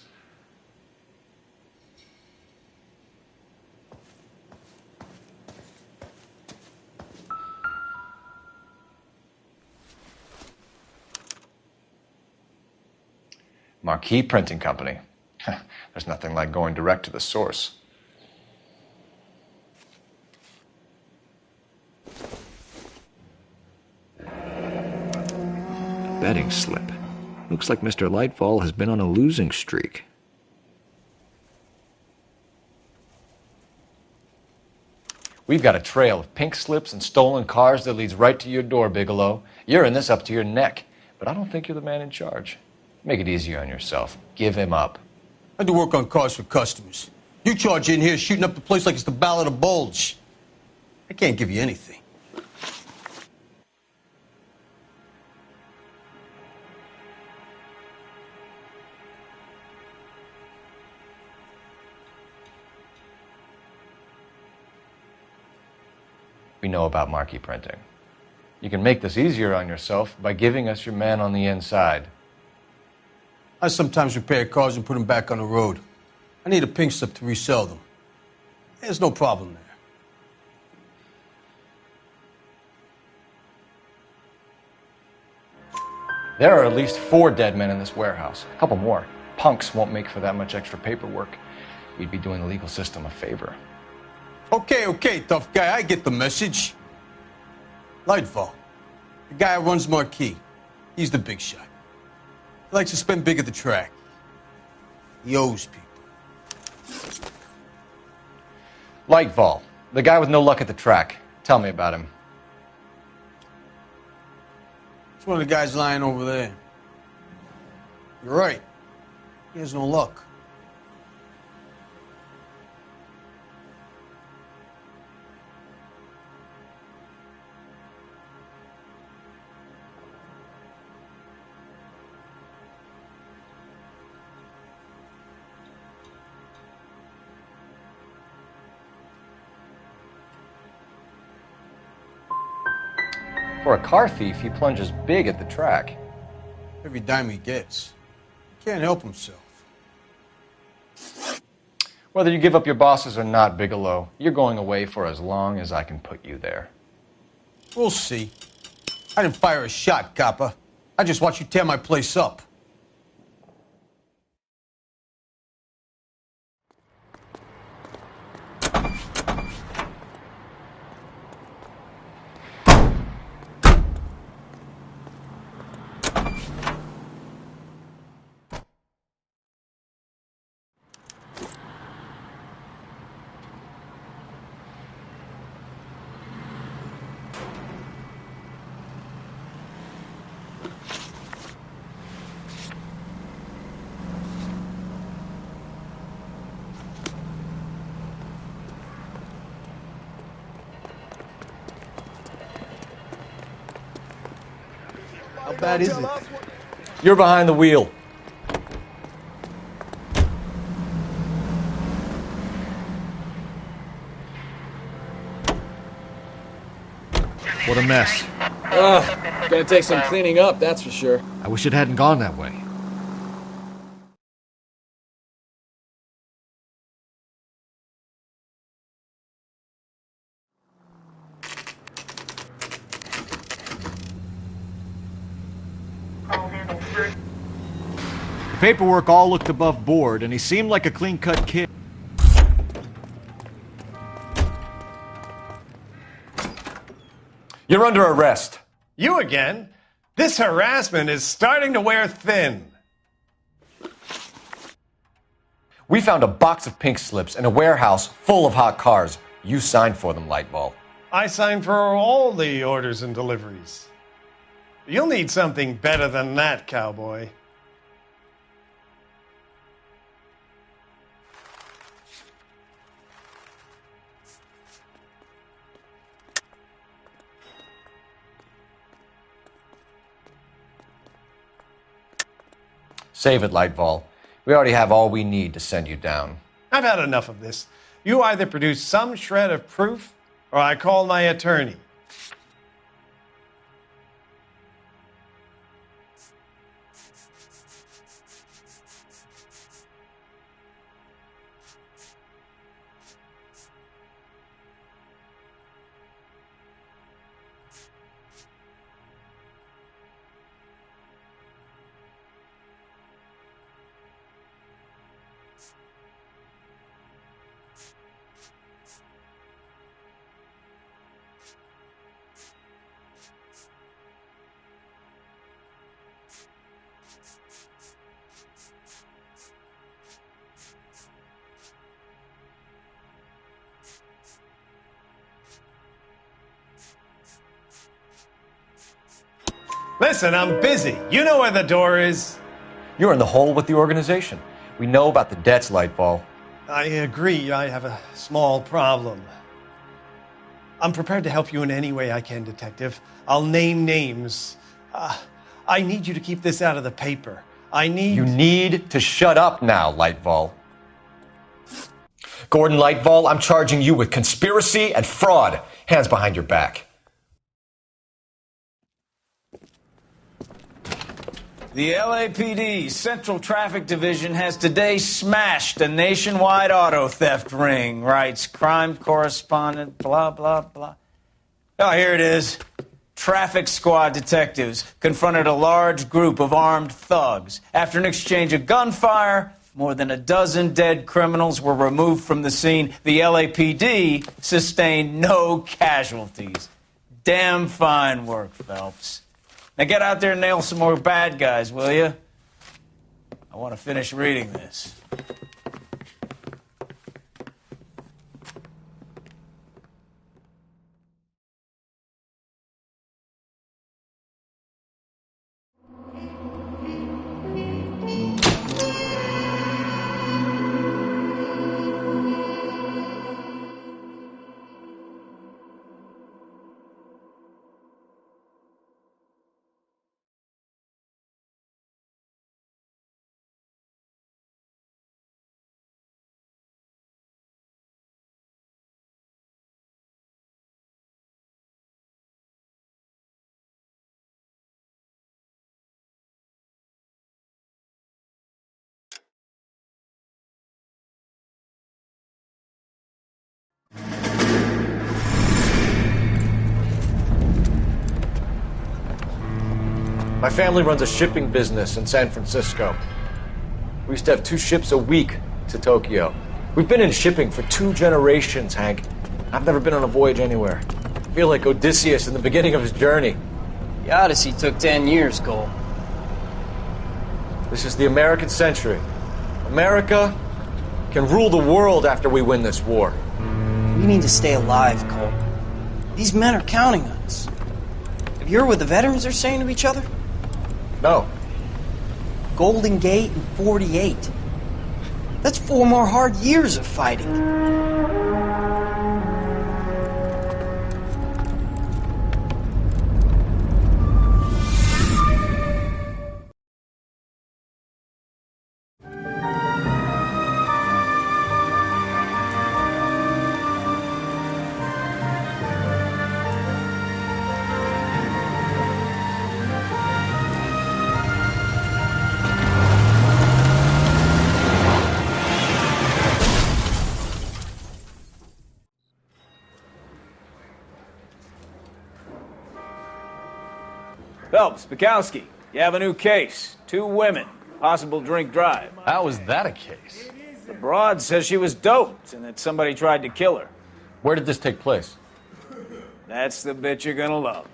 Marquee Printing Company. There's nothing like going direct to the source. Betting slip. Looks like Mr. Lightfall has been on a losing streak. We've got a trail of pink slips and stolen cars that leads right to your door, Bigelow. You're in this up to your neck, but I don't think you're the man in charge. Make it easier on yourself. Give him up. I do work on cars for customers. You charge in here shooting up the place like it's the Ballad of Bulge. I can't give you anything. We know about marquee printing. You can make this easier on yourself by giving us your man on the inside. I sometimes repair cars and put them back on the road. I need a pink slip to resell them. There's no problem there. There are at least 4 dead men in this warehouse. A couple more. Punks won't make for that much extra paperwork. We'd be doing the legal system a favor. Okay, tough guy, I get the message. Lightfall, the guy who runs Marquee. He's the big shot. He likes to spend big at the track. He owes people. Lightfall, the guy with no luck at the track. Tell me about him. It's one of the guys lying over there. You're right. He has no luck. For a car thief, he plunges big at the track. Every dime he gets. He can't help himself. Whether you give up your bosses or not, Bigelow, you're going away for as long as I can put you there. We'll see. I didn't fire a shot, copper. I just watched you tear my place up. How bad is it? You're behind the wheel. What a mess. Gonna take some cleaning up, that's for sure. I wish it hadn't gone that way. The paperwork all looked above board, and he seemed like a clean-cut kid. You're under arrest. You again? This harassment is starting to wear thin. We found a box of pink slips in a warehouse full of hot cars. You signed for them, Lightball. I signed for all the orders and deliveries. You'll need something better than that, cowboy. Save it, Lightball. We already have all we need to send you down. I've had enough of this. You either produce some shred of proof, or I call my attorney. Listen, I'm busy. You know where the door is. You're in the hole with the organization. We know about the debts, Lightfall. I agree. I have a small problem. I'm prepared to help you in any way I can, Detective. I'll name names. I need you to keep this out of the paper. You need to shut up now, Lightfall. Gordon Lightfall, I'm charging you with conspiracy and fraud. Hands behind your back. The LAPD Central Traffic Division has today smashed a nationwide auto theft ring, writes crime correspondent, blah, blah, blah. Oh, here it is. Traffic squad detectives confronted a large group of armed thugs. After an exchange of gunfire, more than a dozen dead criminals were removed from the scene. The LAPD sustained no casualties. Damn fine work, Phelps. Now get out there and nail some more bad guys, will you? I want to finish reading this. My family runs a shipping business in San Francisco. We used to have 2 ships a week to Tokyo. We've been in shipping for 2 generations, Hank. I've never been on a voyage anywhere. I feel like Odysseus in the beginning of his journey. The Odyssey took 10 years, Cole. This is the American century. America can rule the world after we win this war. We need to stay alive, Cole. These men are counting on us. Have you heard what the veterans are saying to each other? No. Golden Gate and 48. That's 4 more hard years of fighting. Phelps, Bukowski, you have a new case. 2 women, possible drink drive. How was that a case? The broad says she was doped and that somebody tried to kill her. Where did this take place? That's the bit you're gonna love.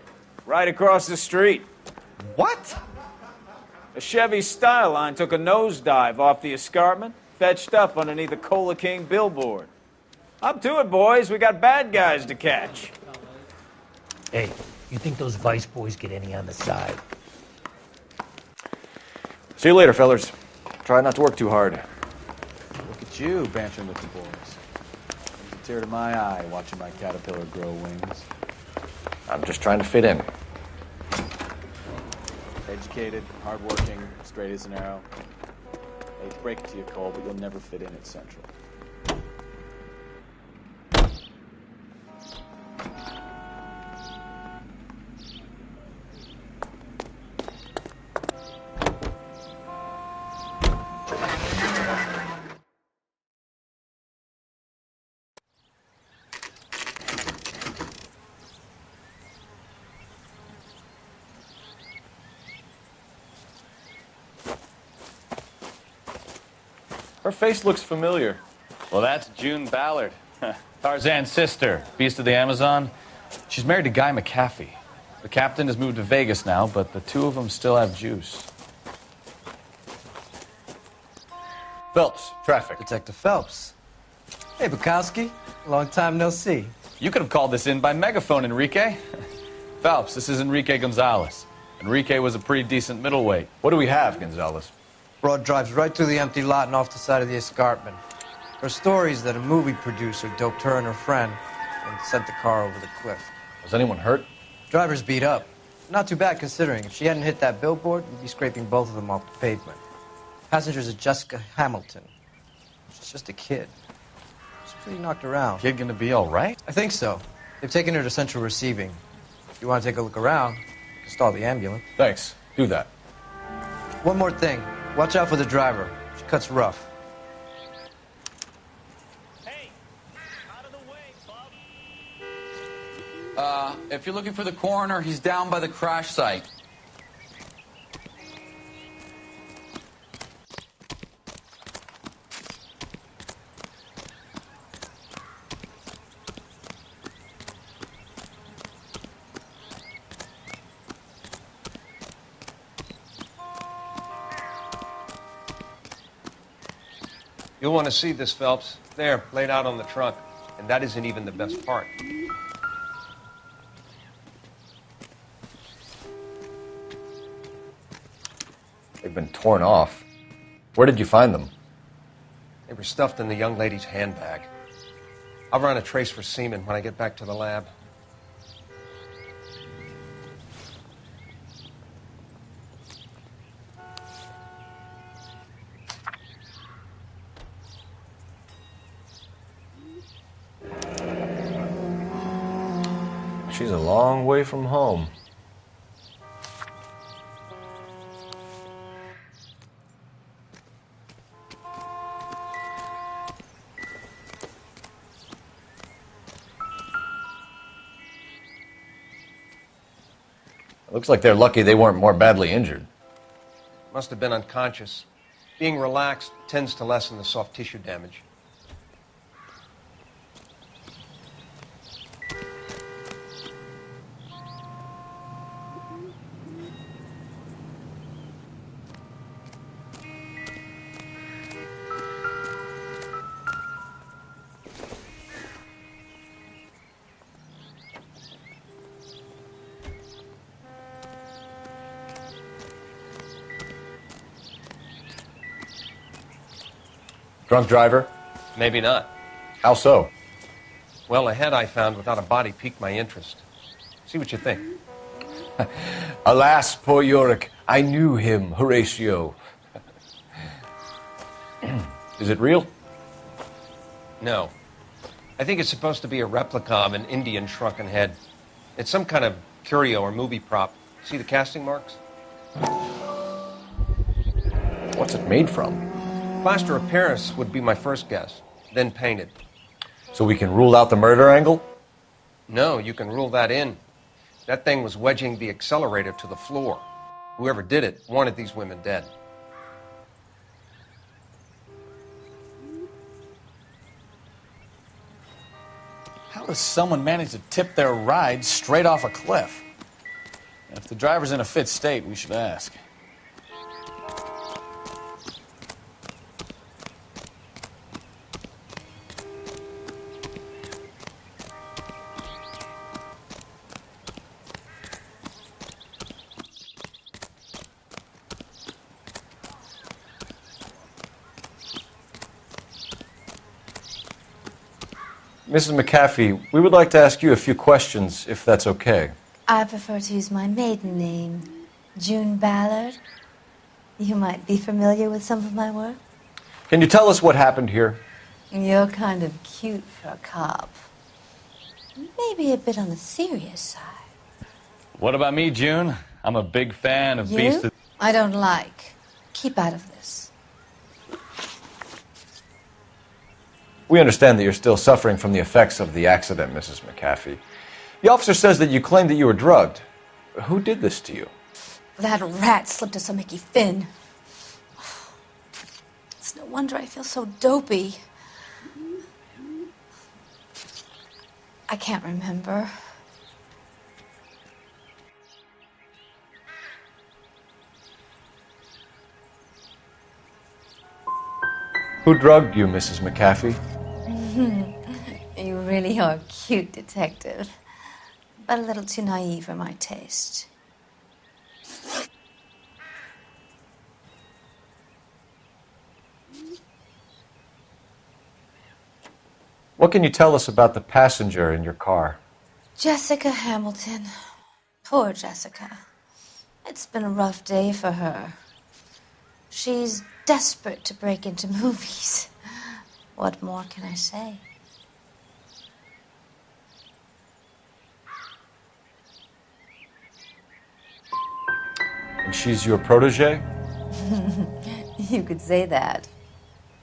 Right across the street. What? A Chevy Styline took a nosedive off the escarpment, fetched up underneath a Cola King billboard. Up to it, boys. We got bad guys to catch. Hey, you think those Vice boys get any on the side? See you later, fellers. Try not to work too hard. Look at you, bantering with the boys. There's a tear to my eye watching my caterpillar grow wings. I'm just trying to fit in. Educated, hardworking, straight as an arrow. I hate to break it to you, Cole, but you'll never fit in at Central. Her face looks familiar. Well, that's June Ballard, Tarzan's sister, beast of the Amazon. She's married to Guy McAfee. The captain has moved to Vegas now, but the 2 of them still have juice. Phelps, traffic. Detective Phelps. Hey, Bukowski. Long time no see. You could have called this in by megaphone, Enrique. Phelps, this is Enrique Gonzalez. Enrique was a pretty decent middleweight. What do we have, Gonzalez? Broad drives right through the empty lot and off the side of the escarpment. There are stories that a movie producer doped her and her friend and sent the car over the cliff. Was anyone hurt? Driver's beat up. Not too bad considering. If she hadn't hit that billboard, we'd be scraping both of them off the pavement. Passengers are Jessica Hamilton. She's just a kid. She's pretty knocked around. Kid gonna be all right? I think so. They've taken her to central receiving. If you want to take a look around, you can stall the ambulance. Thanks. Do that. One more thing. Watch out for the driver. She cuts rough. If you're looking for the coroner, he's down by the crash site. You'll want to see this, Phelps. There, laid out on the trunk. And that isn't even the best part. They've been torn off. Where did you find them? They were stuffed in the young lady's handbag. I'll run a trace for semen when I get back to the lab. She's a long way from home. Looks like they're lucky they weren't more badly injured. Must have been unconscious. Being relaxed tends to lessen the soft tissue damage. Drunk driver? Maybe not. How so? Well, a head I found without a body piqued my interest. See what you think. Alas, poor Yorick. I knew him, Horatio. Is it real? No. I think it's supposed to be a replica of an Indian shrunken head. It's some kind of curio or movie prop. See the casting marks? What's it made from? Plaster of Paris would be my first guess, then painted. So we can rule out the murder angle? No, you can rule that in. That thing was wedging the accelerator to the floor. Whoever did it wanted these women dead. How does someone manage to tip their ride straight off a cliff? If the driver's in a fit state, we should ask. Mrs. McAfee, we would like to ask you a few questions, if that's okay. I prefer to use my maiden name, June Ballard. You might be familiar with some of my work. Can you tell us what happened here? You're kind of cute for a cop. Maybe a bit on the serious side. What about me, June? I'm a big fan of Beast You? of... I don't like. Keep out of this. We understand that you're still suffering from the effects of the accident, Mrs. McAfee. The officer says that you claimed that you were drugged. Who did this to you? That rat slipped us a Mickey Finn. It's no wonder I feel so dopey. I can't remember. Who drugged you, Mrs. McAfee? You really are a cute detective, but a little too naive for my taste. What can you tell us about the passenger in your car? Jessica Hamilton. Poor Jessica. It's been a rough day for her. She's desperate to break into movies. What more can I say? And she's your protege? You could say that.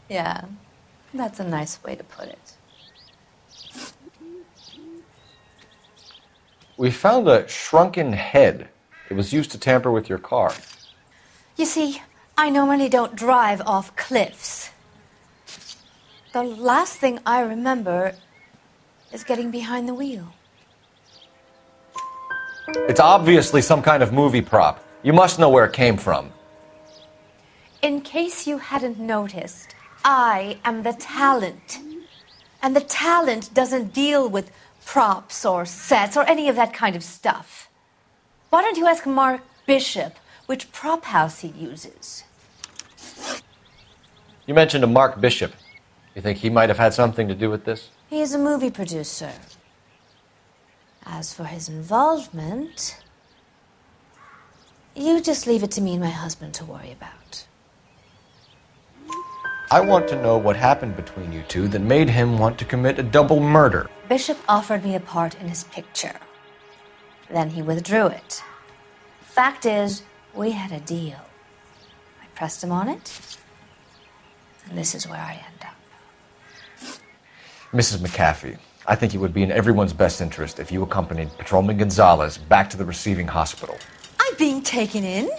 Yeah, that's a nice way to put it. We found a shrunken head. It was used to tamper with your car. You see, I normally don't drive off cliffs. The last thing I remember is getting behind the wheel. It's obviously some kind of movie prop. You must know where it came from. In case you hadn't noticed, I am the talent. And the talent doesn't deal with props or sets or any of that kind of stuff. Why don't you ask Mark Bishop which prop house he uses? You mentioned a Mark Bishop. You think he might have had something to do with this? He is a movie producer. As for his involvement, you just leave it to me and my husband to worry about. I want to know what happened between you two that made him want to commit a double murder. Bishop offered me a part in his picture. Then he withdrew it. Fact is, we had a deal. I pressed him on it, and this is where I end up. Mrs. McAfee, I think it would be in everyone's best interest if you accompanied Patrolman Gonzalez back to the receiving hospital. I'm being taken in?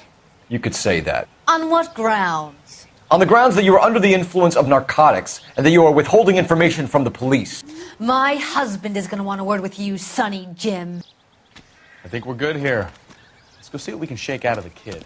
You could say that. On what grounds? On the grounds that you are under the influence of narcotics and that you are withholding information from the police. My husband is going to want a word with you, Sonny Jim. I think we're good here. Let's go see what we can shake out of the kid.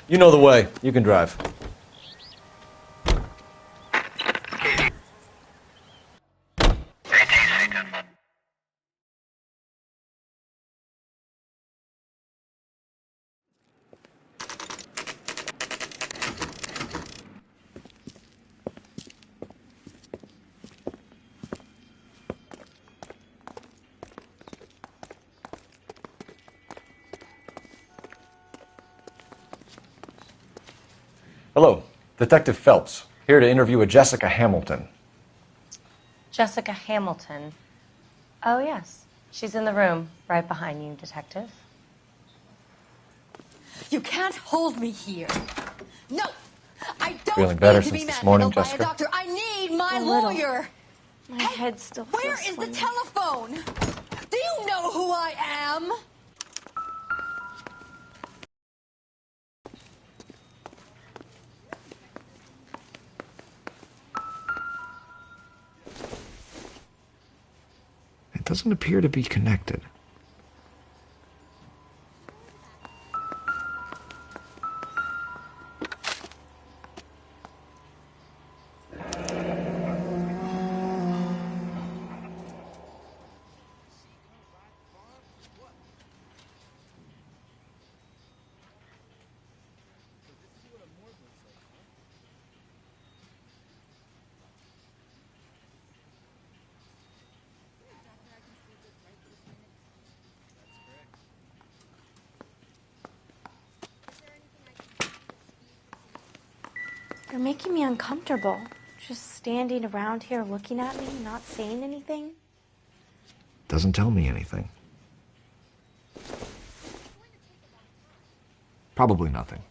You know the way. You can drive. Hello, Detective Phelps, here to interview a Jessica Hamilton. Jessica Hamilton. Oh, yes. She's in the room, right behind you, Detective. You can't hold me here. No, I don't Feeling better need to since be this morning, manhandled by Jessica? a doctor. I need my A little. lawyer. My head still feels Where is the swingy. telephone? Do you know who I am? It doesn't appear to be connected. You're making me uncomfortable. Just standing around here looking at me, not saying anything. Doesn't tell me anything. Probably nothing.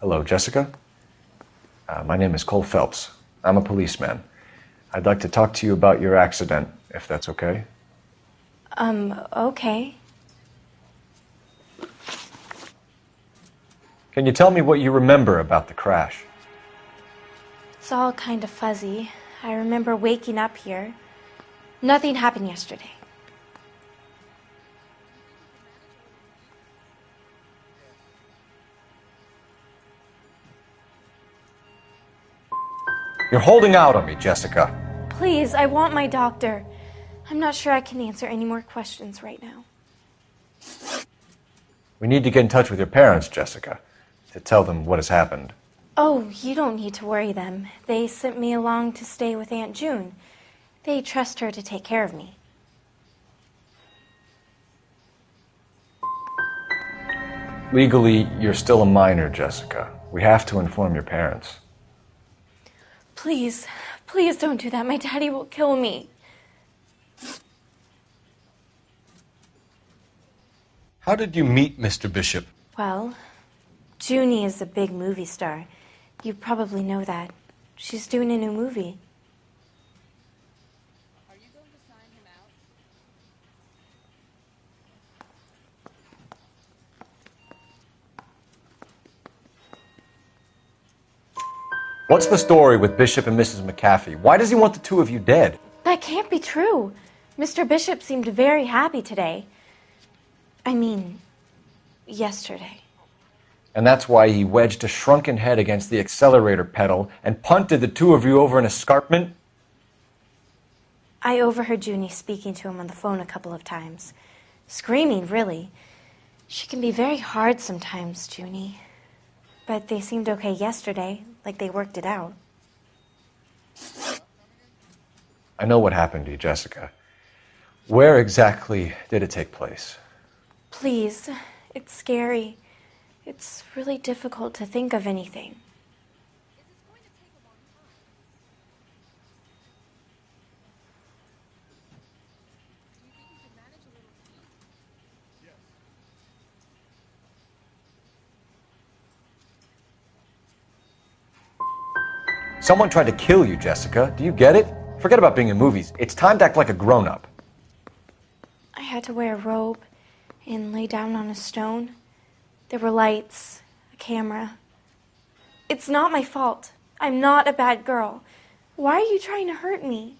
Hello, Jessica. My name is Cole Phelps. I'm a policeman. I'd like to talk to you about your accident, if that's okay. Okay. Can you tell me what you remember about the crash? It's all kind of fuzzy. I remember waking up here. Nothing happened yesterday. You're holding out on me, Jessica. Please, I want my doctor. I'm not sure I can answer any more questions right now. We need to get in touch with your parents, Jessica, to tell them what has happened. Oh, you don't need to worry them. They sent me along to stay with Aunt June. They trust her to take care of me. Legally, you're still a minor, Jessica. We have to inform your parents. Please, please don't do that. My daddy will kill me. How did you meet Mr. Bishop? Well, Junie is a big movie star. You probably know that. She's doing a new movie. What's the story with Bishop and Mrs. McAfee? Why does he want the two of you dead? That can't be true. Mr. Bishop seemed very happy today. I mean, yesterday. And that's why he wedged a shrunken head against the accelerator pedal and punted the two of you over an escarpment? I overheard Junie speaking to him on the phone a couple of times. Screaming, really. She can be very hard sometimes, Junie. But they seemed okay yesterday, like they worked it out. I know what happened to you, Jessica. Where exactly did it take place? Please, it's scary. It's really difficult to think of anything. Someone tried to kill you, Jessica. Do you get it? Forget about being in movies. It's time to act like a grown-up. I had to wear a robe and lay down on a stone. There were lights, a camera. It's not my fault. I'm not a bad girl. Why are you trying to hurt me?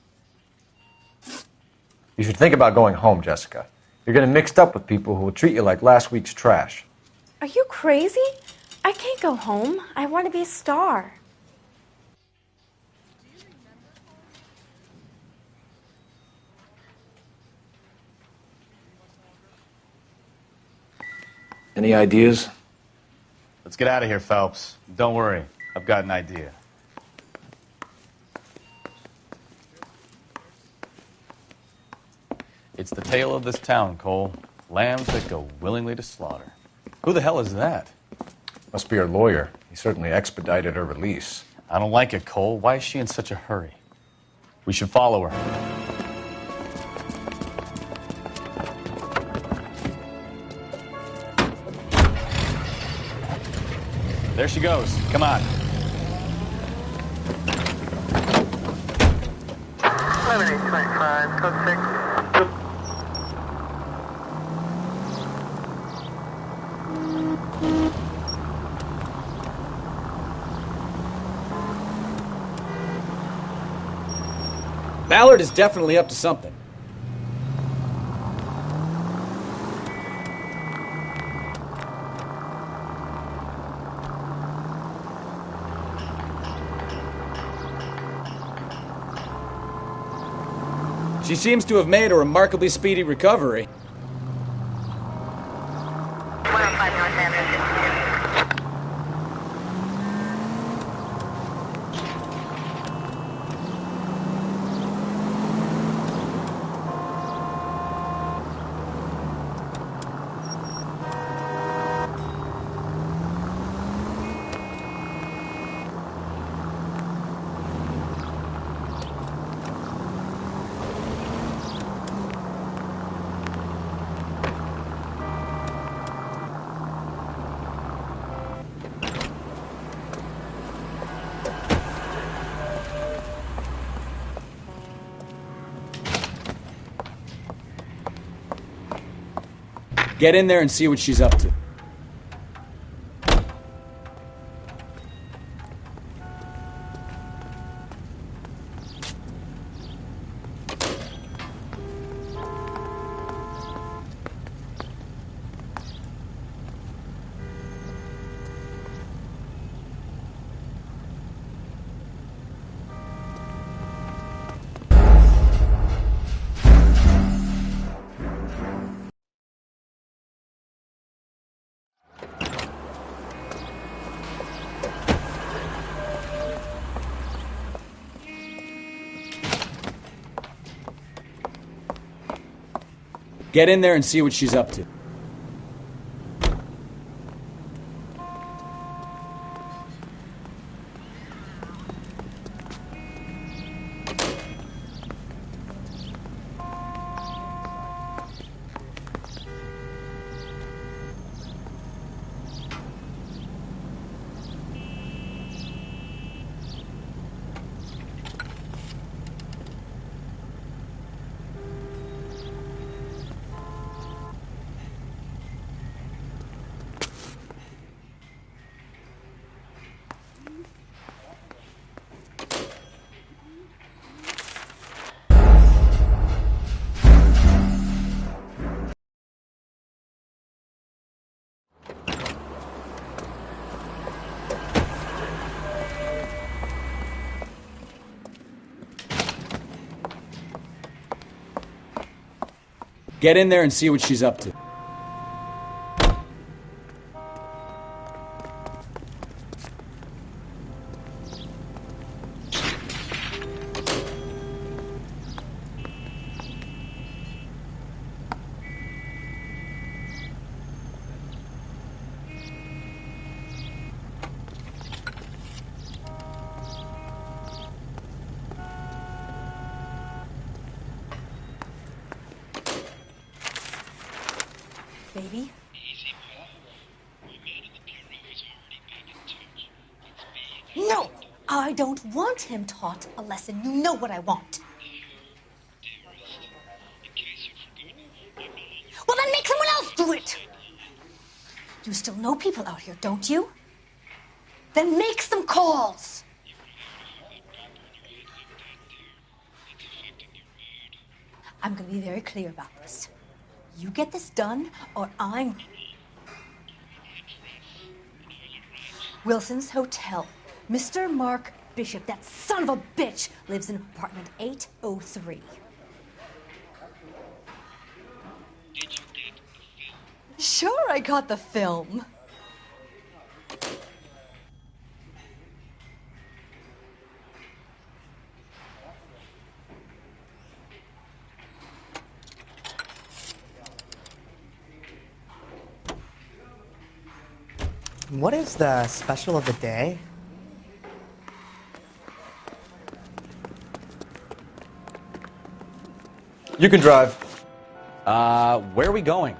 You should think about going home, Jessica. You're getting mixed up with people who will treat you like last week's trash. Are you crazy? I can't go home. I want to be a star. Any ideas? Let's get out of here, Phelps. Don't worry. I've got an idea. It's the tale of this town, Cole. Lambs that go willingly to slaughter. Who the hell is that? Must be her lawyer. He certainly expedited her release. I don't like it, Cole. Why is she in such a hurry? We should follow her. There she goes. Come on. Lemonade 25, code 6. Ballard is definitely up to something. She seems to have made a remarkably speedy recovery. Get in there and see what she's up to. Get in there and see what she's up to. Get in there and see what she's up to. Baby? No! I don't want him taught a lesson. You know what I want. Well, then make someone else do it! You still know people out here, don't you? Then make some calls! I'm gonna be very clear about this. You get this done, or I'm... Wilson's Hotel. Mr. Mark Bishop, that son of a bitch, lives in apartment 803. Sure, I got the film. What is the special of the day? You can drive. Where are we going?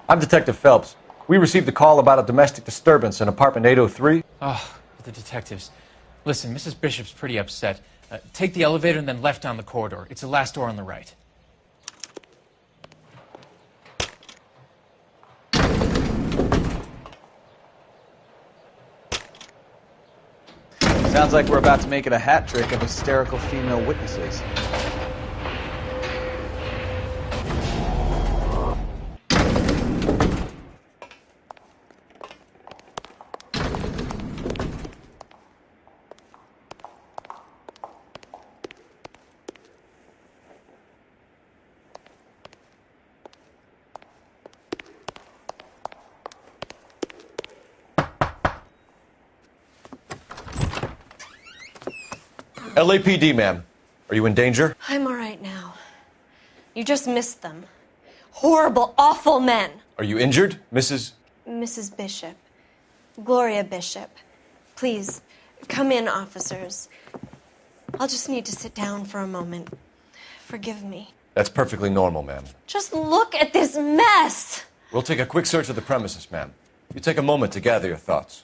I'm Detective Phelps. We received a call about a domestic disturbance in apartment 803. Oh, the detectives. Listen, Mrs. Bishop's pretty upset. Take the elevator and then left down the corridor. It's the last door on the right. Sounds like we're about to make it a hat trick of hysterical female witnesses. LAPD, ma'am. Are you in danger? I'm all right now. You just missed them. Horrible, awful men. Are you injured, Mrs.? Mrs. Bishop. Gloria Bishop. Please, come in, officers. I'll just need to sit down for a moment. Forgive me. That's perfectly normal, ma'am. Just look at this mess! We'll take a quick search of the premises, ma'am. You take a moment to gather your thoughts.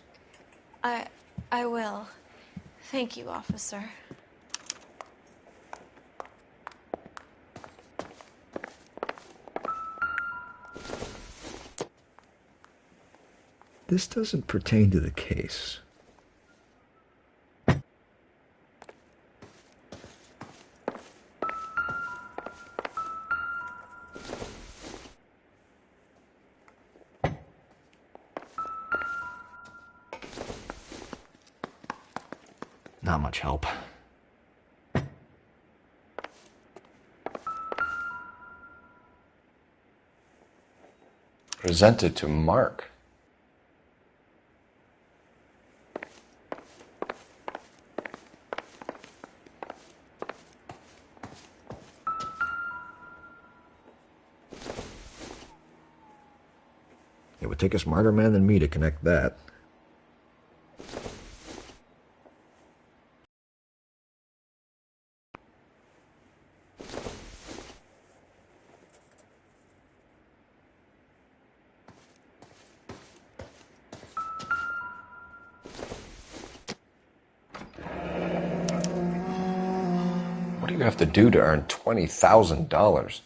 I will. Thank you, officer. This doesn't pertain to the case. not much help. Presented to Mark. It would take a smarter man than me to connect that. What do you have to do to earn $20,000?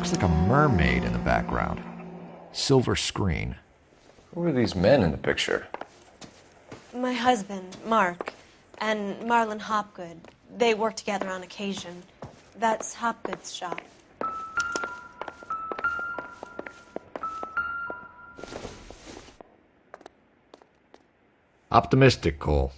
Looks like a mermaid in the background. Silver screen. Who are these men in the picture? My husband, Mark, and Marlon Hopgood. They work together on occasion. That's Hopgood's shop. Optimistic, Cole.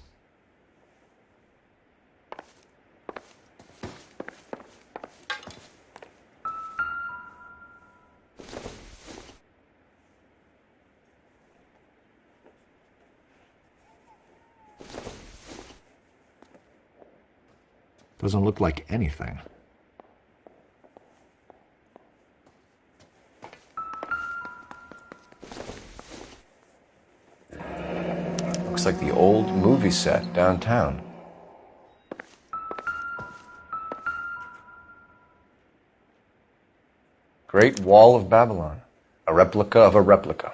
Doesn't look like anything. Looks like the old movie set downtown. Great Wall of Babylon. A replica of a replica.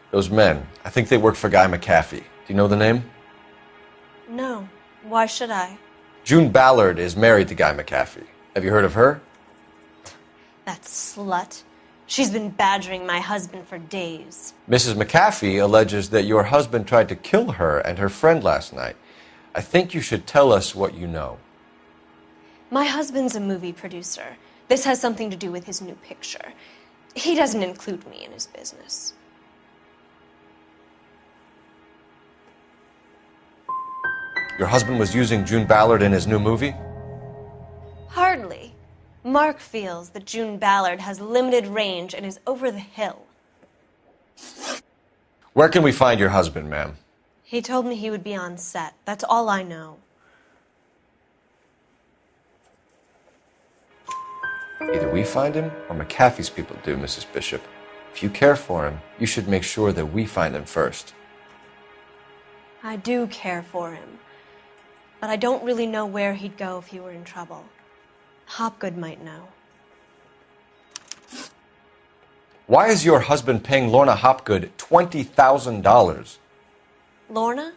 Those men, I think they work for Guy McAfee. Do you know the name? No. Why should I? June Ballard is married to Guy McAfee. Have you heard of her? That slut. She's been badgering my husband for days. Mrs. McAfee alleges that your husband tried to kill her and her friend last night. I think you should tell us what you know. My husband's a movie producer. This has something to do with his new picture. He doesn't include me in his business. Your husband was using June Ballard in his new movie? Hardly. Mark feels that June Ballard has limited range and is over the hill. Where can we find your husband, ma'am? He told me he would be on set. That's all I know. Either we find him or McAfee's people do, Mrs. Bishop. If you care for him, you should make sure that we find him first. I do care for him. But I don't really know where he'd go if he were in trouble. Hopgood might know. Why is your husband paying Lorna Hopgood $20,000? Lorna?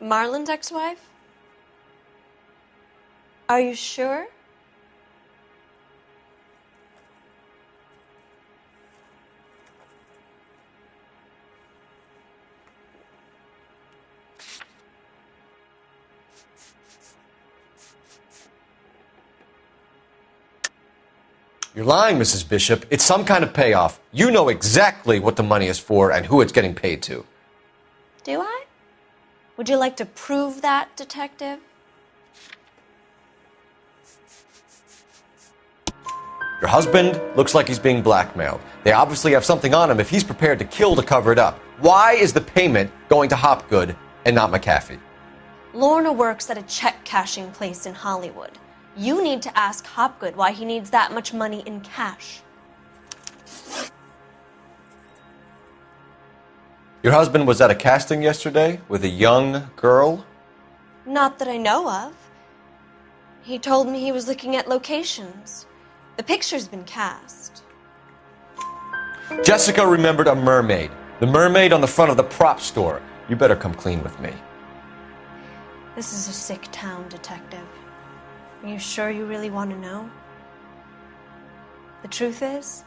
Marlon's ex-wife? Are you sure? You're lying, Mrs. Bishop. It's some kind of payoff. You know exactly what the money is for and who it's getting paid to. Do I? Would you like to prove that, Detective? Your husband looks like he's being blackmailed. They obviously have something on him if he's prepared to kill to cover it up. Why is the payment going to Hopgood and not McAfee? Lorna works at a check cashing place in Hollywood. You need to ask Hopgood why he needs that much money in cash. Your husband was at a casting yesterday with a young girl? Not that I know of. He told me he was looking at locations. The picture's been cast. Jessica remembered a mermaid. The mermaid on the front of the prop store. You better come clean with me. This is a sick town, Detective. Are you sure you really want to know? The truth is,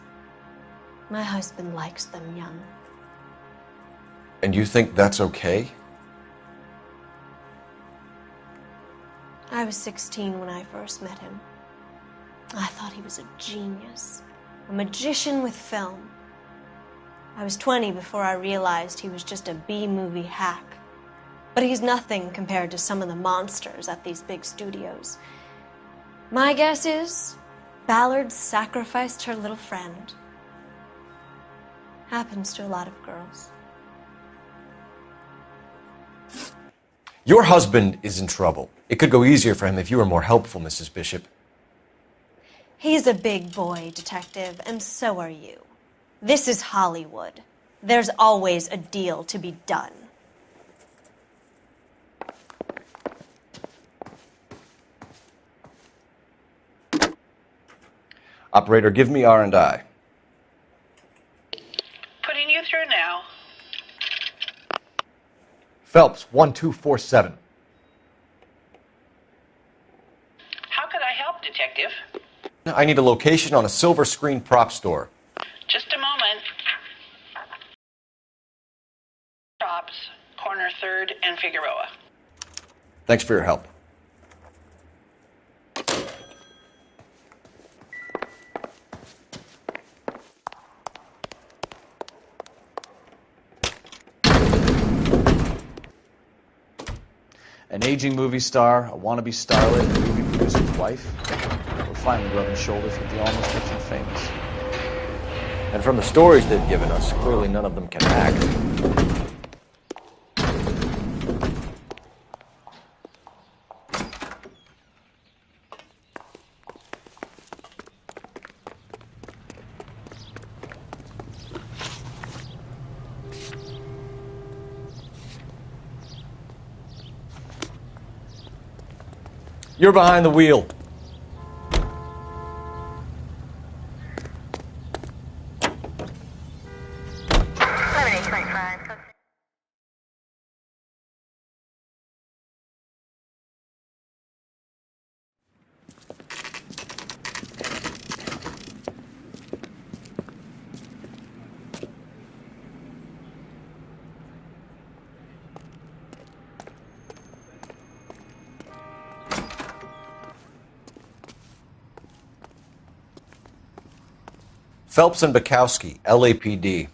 my husband likes them young. And you think that's okay? I was 16 when I first met him. I thought he was a genius, a magician with film. I was 20 before I realized he was just a B-movie hack. But he's nothing compared to some of the monsters at these big studios. My guess is Ballard sacrificed her little friend. Happens to a lot of girls. Your husband is in trouble. It could go easier for him if you were more helpful, Mrs. Bishop. He's a big boy, Detective, and so are you. This is Hollywood. There's always a deal to be done. Operator, give me R&I. Putting you through now. Phelps, 1247. How could I help, Detective? I need a location on a silver screen prop store. Just a moment. Shops, corner 3rd and Figueroa. Thanks for your help. An aging movie star, a wannabe starlet, a movie producer's wife. We're finally rubbing shoulders with the almost rich and famous. And from the stories they've given us, clearly none of them can act. You're behind the wheel. Phelps and Bukowski, LAPD.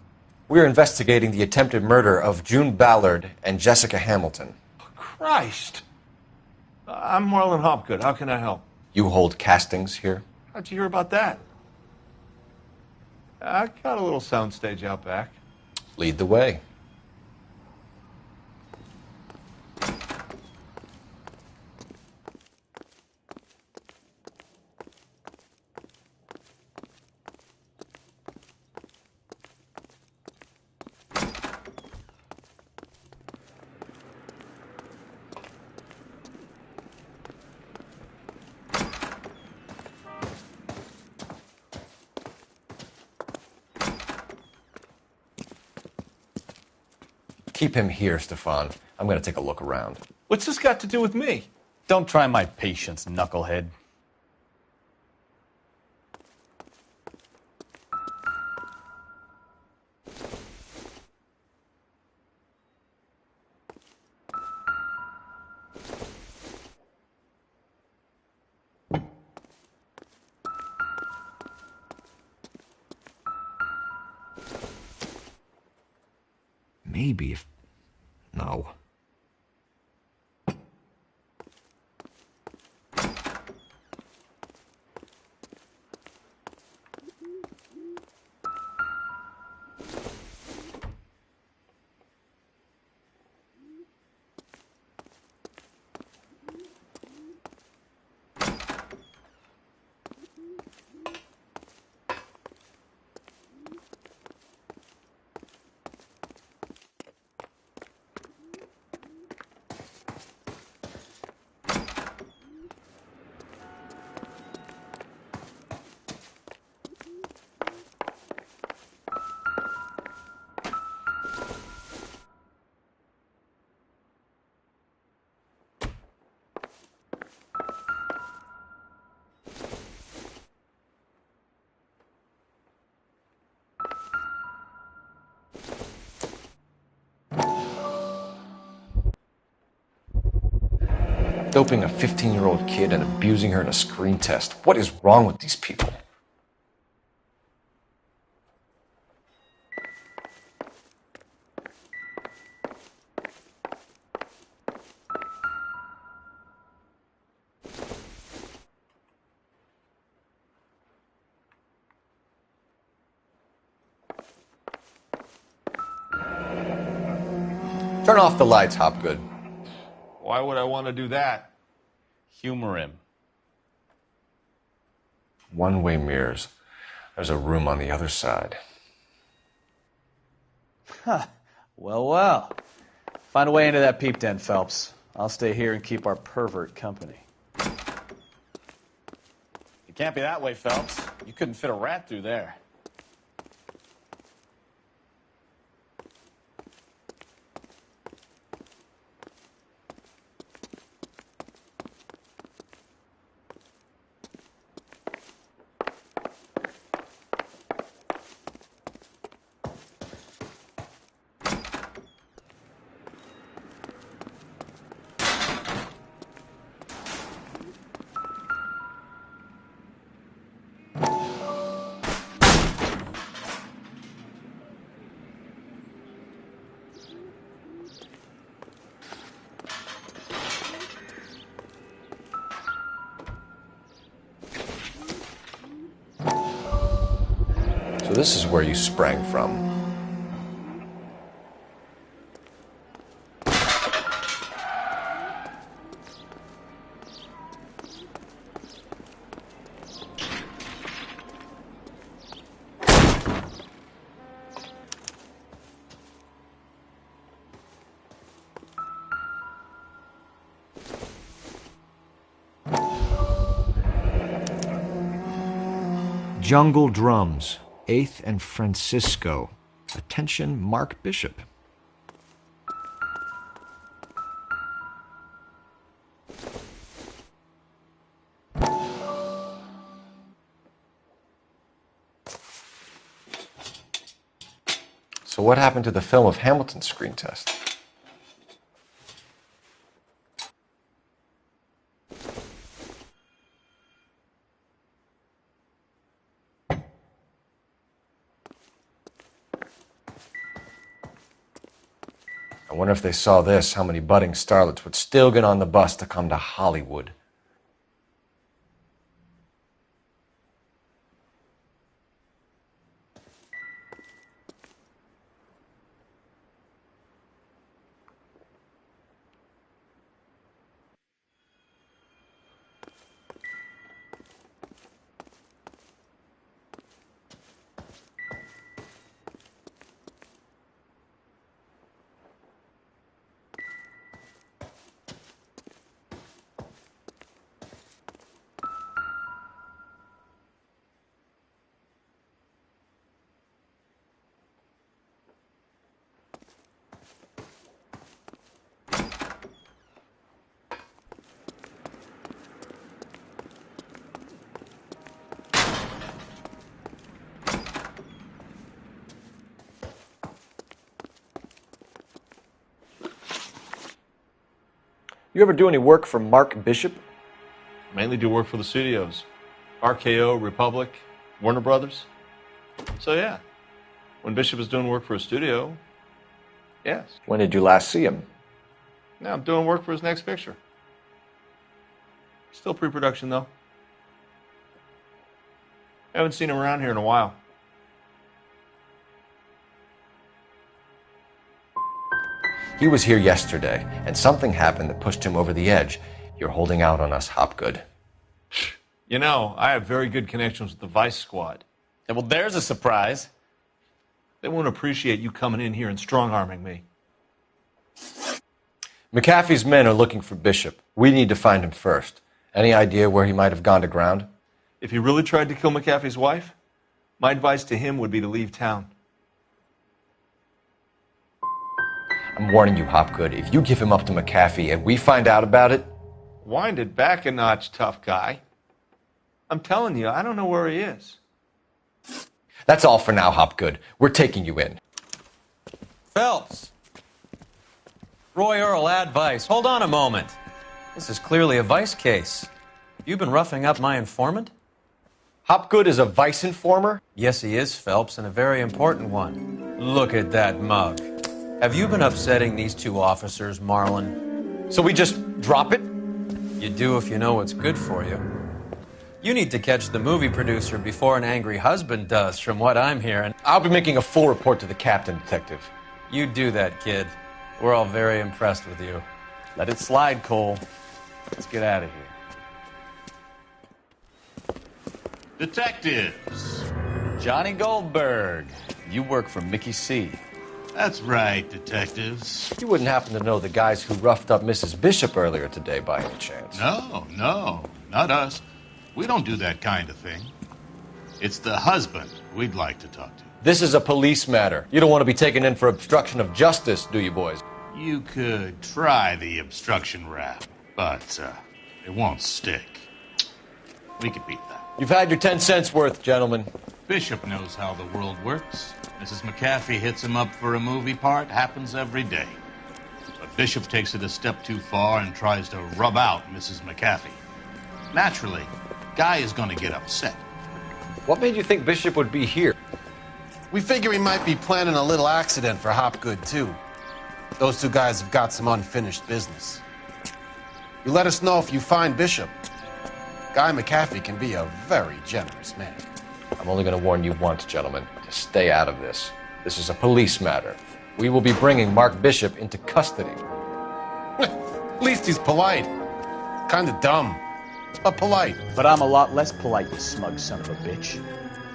We're investigating the attempted murder of June Ballard and Jessica Hamilton. Christ. I'm Marlon Hopgood. How can I help? You hold castings here? How'd you hear about that? I got a little soundstage out back. Lead the way. Keep him here, Stefan. I'm going to take a look around. What's this got to do with me? Don't try my patience, knucklehead. Maybe if... No. Doping a 15-year-old kid and abusing her in a screen test. What is wrong with these people? Turn off the lights, Hopgood. Why would I want to do that? Humor him. One-way mirrors. There's a room on the other side. Huh. Well. Find a way into that peep den, Phelps. I'll stay here and keep our pervert company. It can't be that way, Phelps. You couldn't fit a rat through there. So this is where you sprang from. Jungle Drums, 8th and Francisco. Attention, Mark Bishop. So what happened to the film of Hamilton's screen test? I wonder if they saw this, how many budding starlets would still get on the bus to come to Hollywood. You ever do any work for Mark Bishop? Mainly do work for the studios. RKO, Republic, Warner Brothers. So yeah, when Bishop is doing work for a studio, yes. When did you last see him? Now I'm doing work for his next picture. Still pre-production though. Haven't seen him around here in a while. He was here yesterday, and something happened that pushed him over the edge. You're holding out on us, Hopgood. You know, I have very good connections with the Vice Squad. Yeah, well, there's a surprise. They won't appreciate you coming in here and strong-arming me. McAfee's men are looking for Bishop. We need to find him first. Any idea where he might have gone to ground? If he really tried to kill McAfee's wife, my advice to him would be to leave town. I'm warning you, Hopgood. If you give him up to McAfee and we find out about it... Wind it back a notch, tough guy. I'm telling you, I don't know where he is. That's all for now, Hopgood. We're taking you in. Phelps. Roy Earl, advice. Hold on a moment. This is clearly a vice case. You've been roughing up my informant? Hopgood is a vice informer? Yes, he is, Phelps, and a very important one. Look at that mug. Have you been upsetting these two officers, Marlon? So we just drop it? You do if you know what's good for you. You need to catch the movie producer before an angry husband does, from what I'm hearing. I'll be making a full report to the captain, Detective. You do that, kid. We're all very impressed with you. Let it slide, Cole. Let's get out of here. Detectives. Johnny Goldberg. You work for Mickey C. That's right, detectives. You wouldn't happen to know the guys who roughed up Mrs. Bishop earlier today by any chance? No, not us. We don't do that kind of thing. It's the husband we'd like to talk to. This is a police matter. You don't want to be taken in for obstruction of justice, do you, boys? You could try the obstruction rap, but it won't stick. We could beat that. You've had your 10 cents worth, gentlemen. Bishop knows how the world works. Mrs. McAfee hits him up for a movie part. Happens every day. But Bishop takes it a step too far and tries to rub out Mrs. McAfee. Naturally, Guy is going to get upset. What made you think Bishop would be here? We figure he might be planning a little accident for Hopgood, too. Those two guys have got some unfinished business. You let us know if you find Bishop. Guy McAfee can be a very generous man. I'm only going to warn you once, gentlemen, to stay out of this. This is a police matter. We will be bringing Mark Bishop into custody. At least he's polite. Kind of dumb, but polite. But I'm a lot less polite, you smug son of a bitch.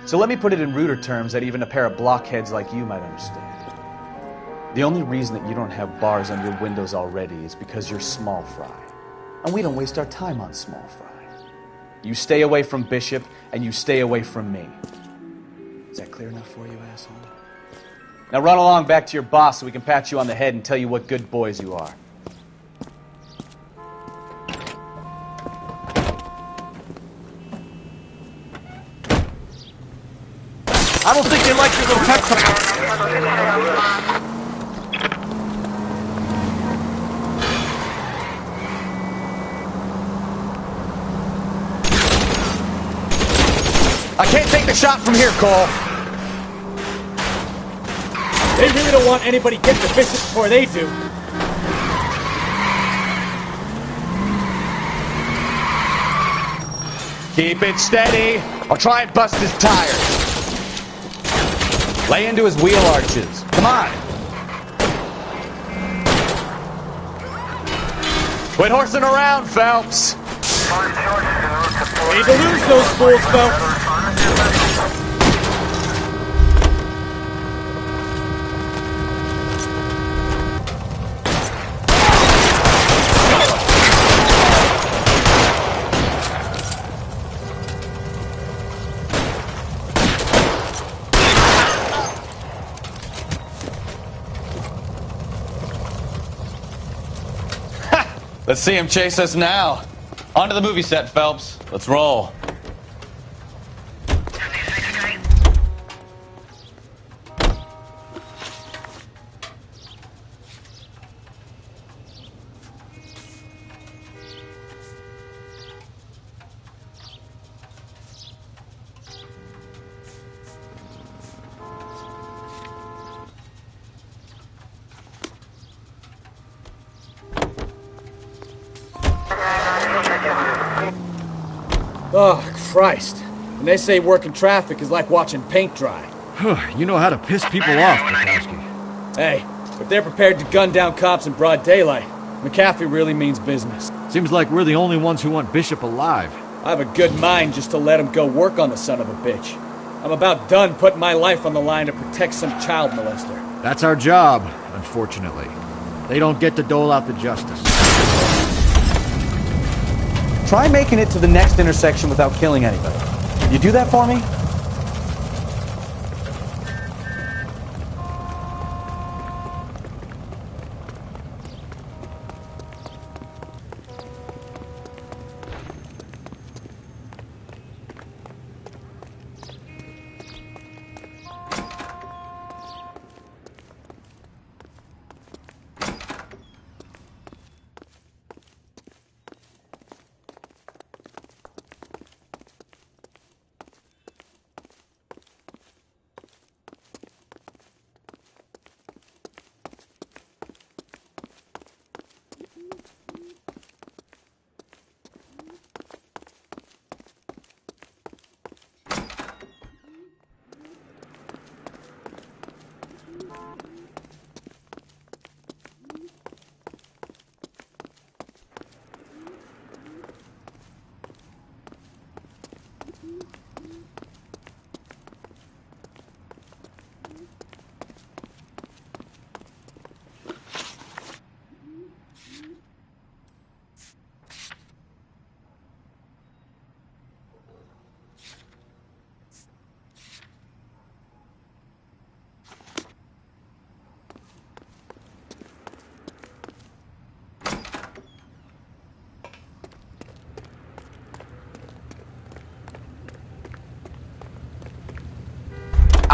So let me put it in ruder terms that even a pair of blockheads like you might understand. The only reason that you don't have bars on your windows already is because you're small fry. And we don't waste our time on small fry. You stay away from Bishop, and you stay away from me. Is that clear enough for you, asshole? Now run along back to your boss so we can pat you on the head and tell you what good boys you are. I don't think they like your little pep talk. I can't take the shot from here, Cole. They really don't want anybody getting to Bishop before they do. Keep it steady. I'll try and bust his tires. Lay into his wheel arches. Come on. Quit horsing around, Phelps. Need to lose those fools, Phelps. Let's see him chase us now. On to the movie set, Phelps. Let's roll. Oh, Christ. When they say working traffic is like watching paint dry. You know how to piss people off, Bukowski. Hey, if they're prepared to gun down cops in broad daylight, McAfee really means business. Seems like we're the only ones who want Bishop alive. I have a good mind just to let him go work on the son of a bitch. I'm about done putting my life on the line to protect some child molester. That's our job, unfortunately. They don't get to dole out the justice. Try making it to the next intersection without killing anybody. Can you do that for me?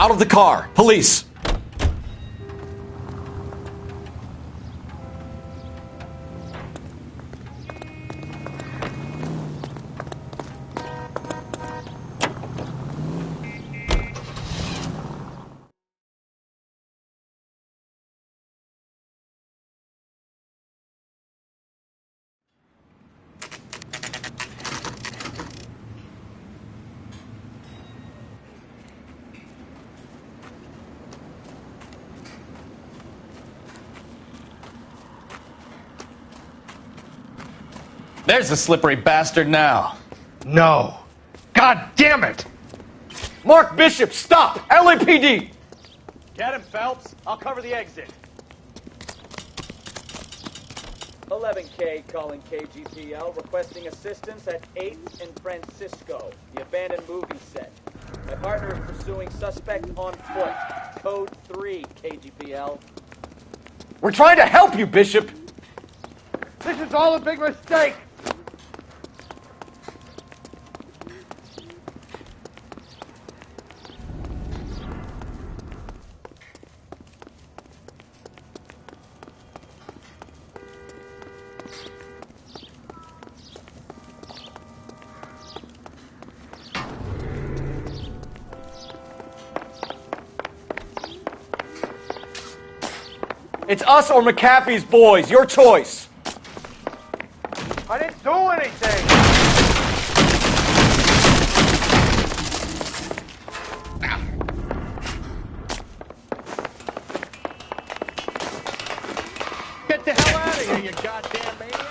Out of the car. Police. There's the slippery bastard now. No. God damn it! Mark Bishop, stop! LAPD! Get him, Phelps. I'll cover the exit. 11K calling KGPL, requesting assistance at 8th and Francisco, the abandoned movie set. My partner is pursuing suspect on foot. Code 3, KGPL. We're trying to help you, Bishop! This is all a big mistake! It's us or McAfee's boys. Your choice. I didn't do anything! Get the hell out of here, you goddamn maniac!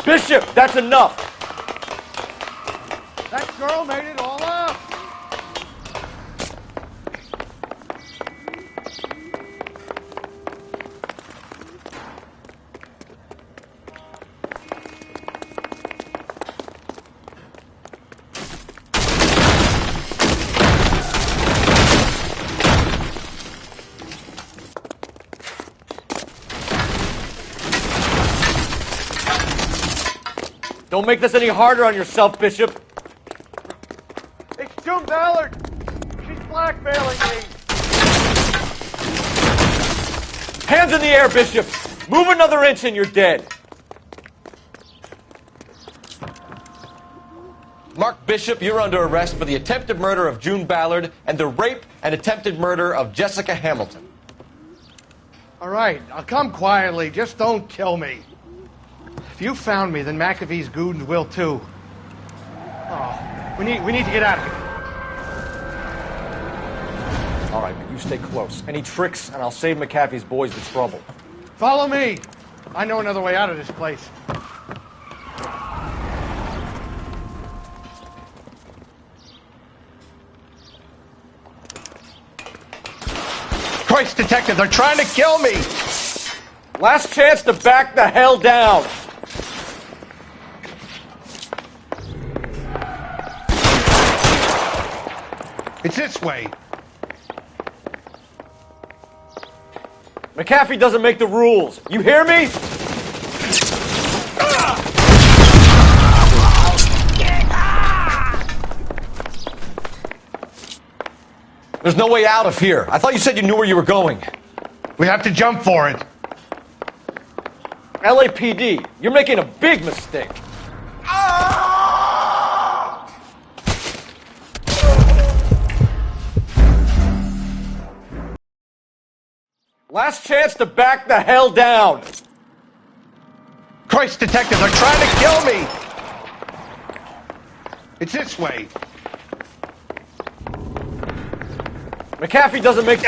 Bishop, that's enough! That girl made it all up! Don't make this any harder on yourself, Bishop. It's June Ballard! She's blackmailing me! Hands in the air, Bishop! Move another inch and you're dead. Mark Bishop, you're under arrest for the attempted murder of June Ballard and the rape and attempted murder of Jessica Hamilton. All right, I'll come quietly. Just don't kill me. If you found me, then McAfee's goons will too. Oh, we need to get out of here. All right, but you stay close. Any tricks, and I'll save McAfee's boys the trouble. Follow me. I know another way out of this place. Christ, detective, they're trying to kill me! Last chance to back the hell down. It's this way. McAfee doesn't make the rules. You hear me? There's no way out of here. I thought you said you knew where you were going. We have to jump for it. LAPD, you're making a big mistake. Last chance to back the hell down. Christ, detective, they're trying to kill me! It's this way. McAfee doesn't make...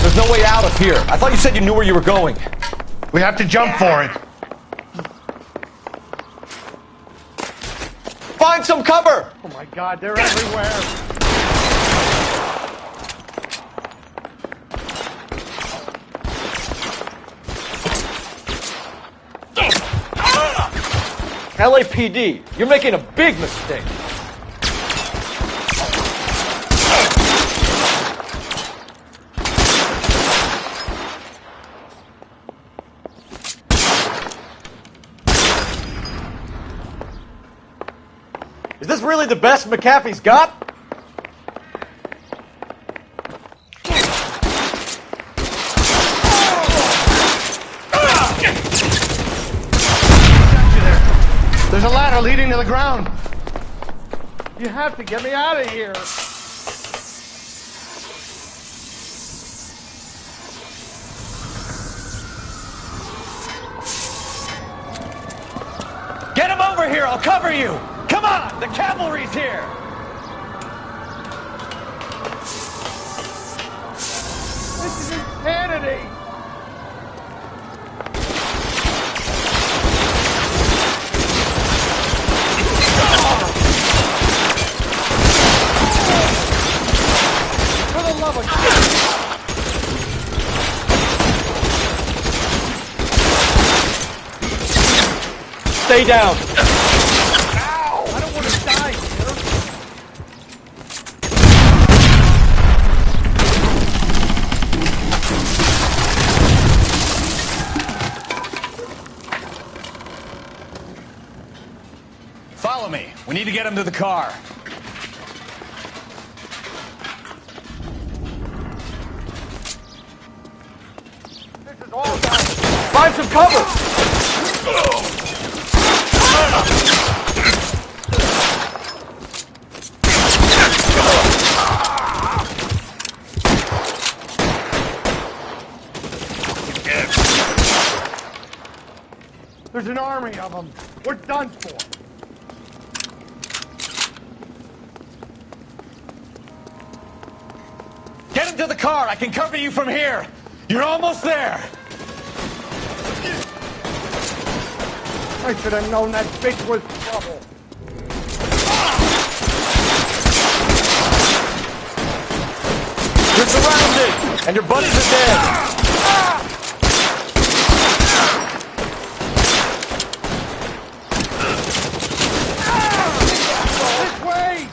There's no way out of here. I thought you said you knew where you were going. We have to jump for it. Find some cover! Oh my God, they're everywhere. LAPD, you're making a big mistake. Is this this really the best McAfee's got? There's a ladder leading to the ground. You have to get me out of here. Get him over here, I'll cover you! Come on, the cavalry's here! This is insanity. For the love of God. Stay down. Ow! I don't want to die here. Follow me. We need to get him to the car. This is all about... Find some cover. There's an army of them. We're done for. Get him to the car. I can cover you from here. You're almost there. I should have known that bitch was trouble. You're surrounded, and your buddies are dead. This way!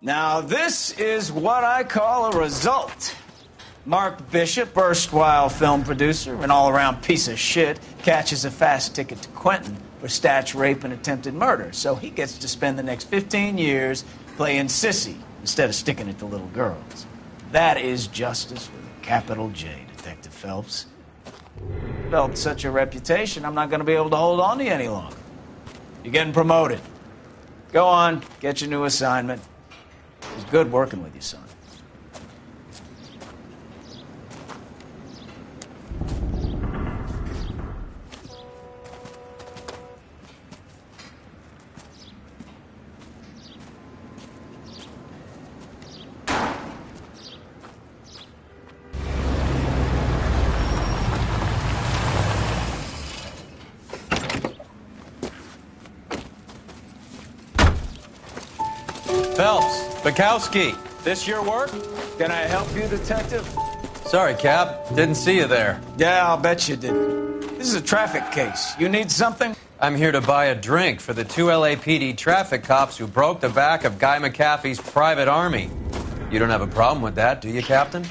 Now, this is what I call a result. Mark Bishop, erstwhile film producer, an all-around piece of shit, catches a fast ticket to Quentin for statch rape and attempted murder. So he gets to spend the next 15 years playing sissy instead of sticking it to little girls. That is justice with a capital J, Detective Phelps. Developed such a reputation, I'm not going to be able to hold on to you any longer. You're getting promoted. Go on, get your new assignment. It was good working with you, son. Phelps, Bukowski. This your work? Can I help you, Detective? Sorry, Cap. Didn't see you there. Yeah, I'll bet you didn't. This is a traffic case. You need something? I'm here to buy a drink for the 2 LAPD traffic cops who broke the back of Guy McAfee's private army. You don't have a problem with that, do you, Captain?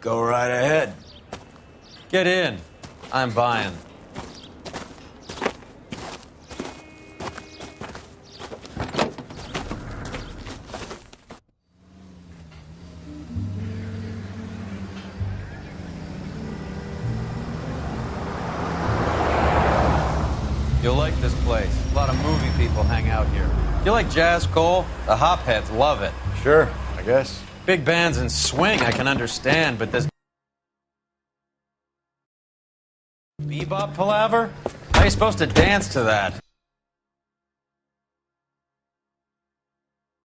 Go right ahead. Get in. I'm buying. You'll like this place. A lot of movie people hang out here. You like jazz, Cole? The hopheads love it. Sure, I guess. Big bands and swing I can understand, but this bebop palaver? How are you supposed to dance to that?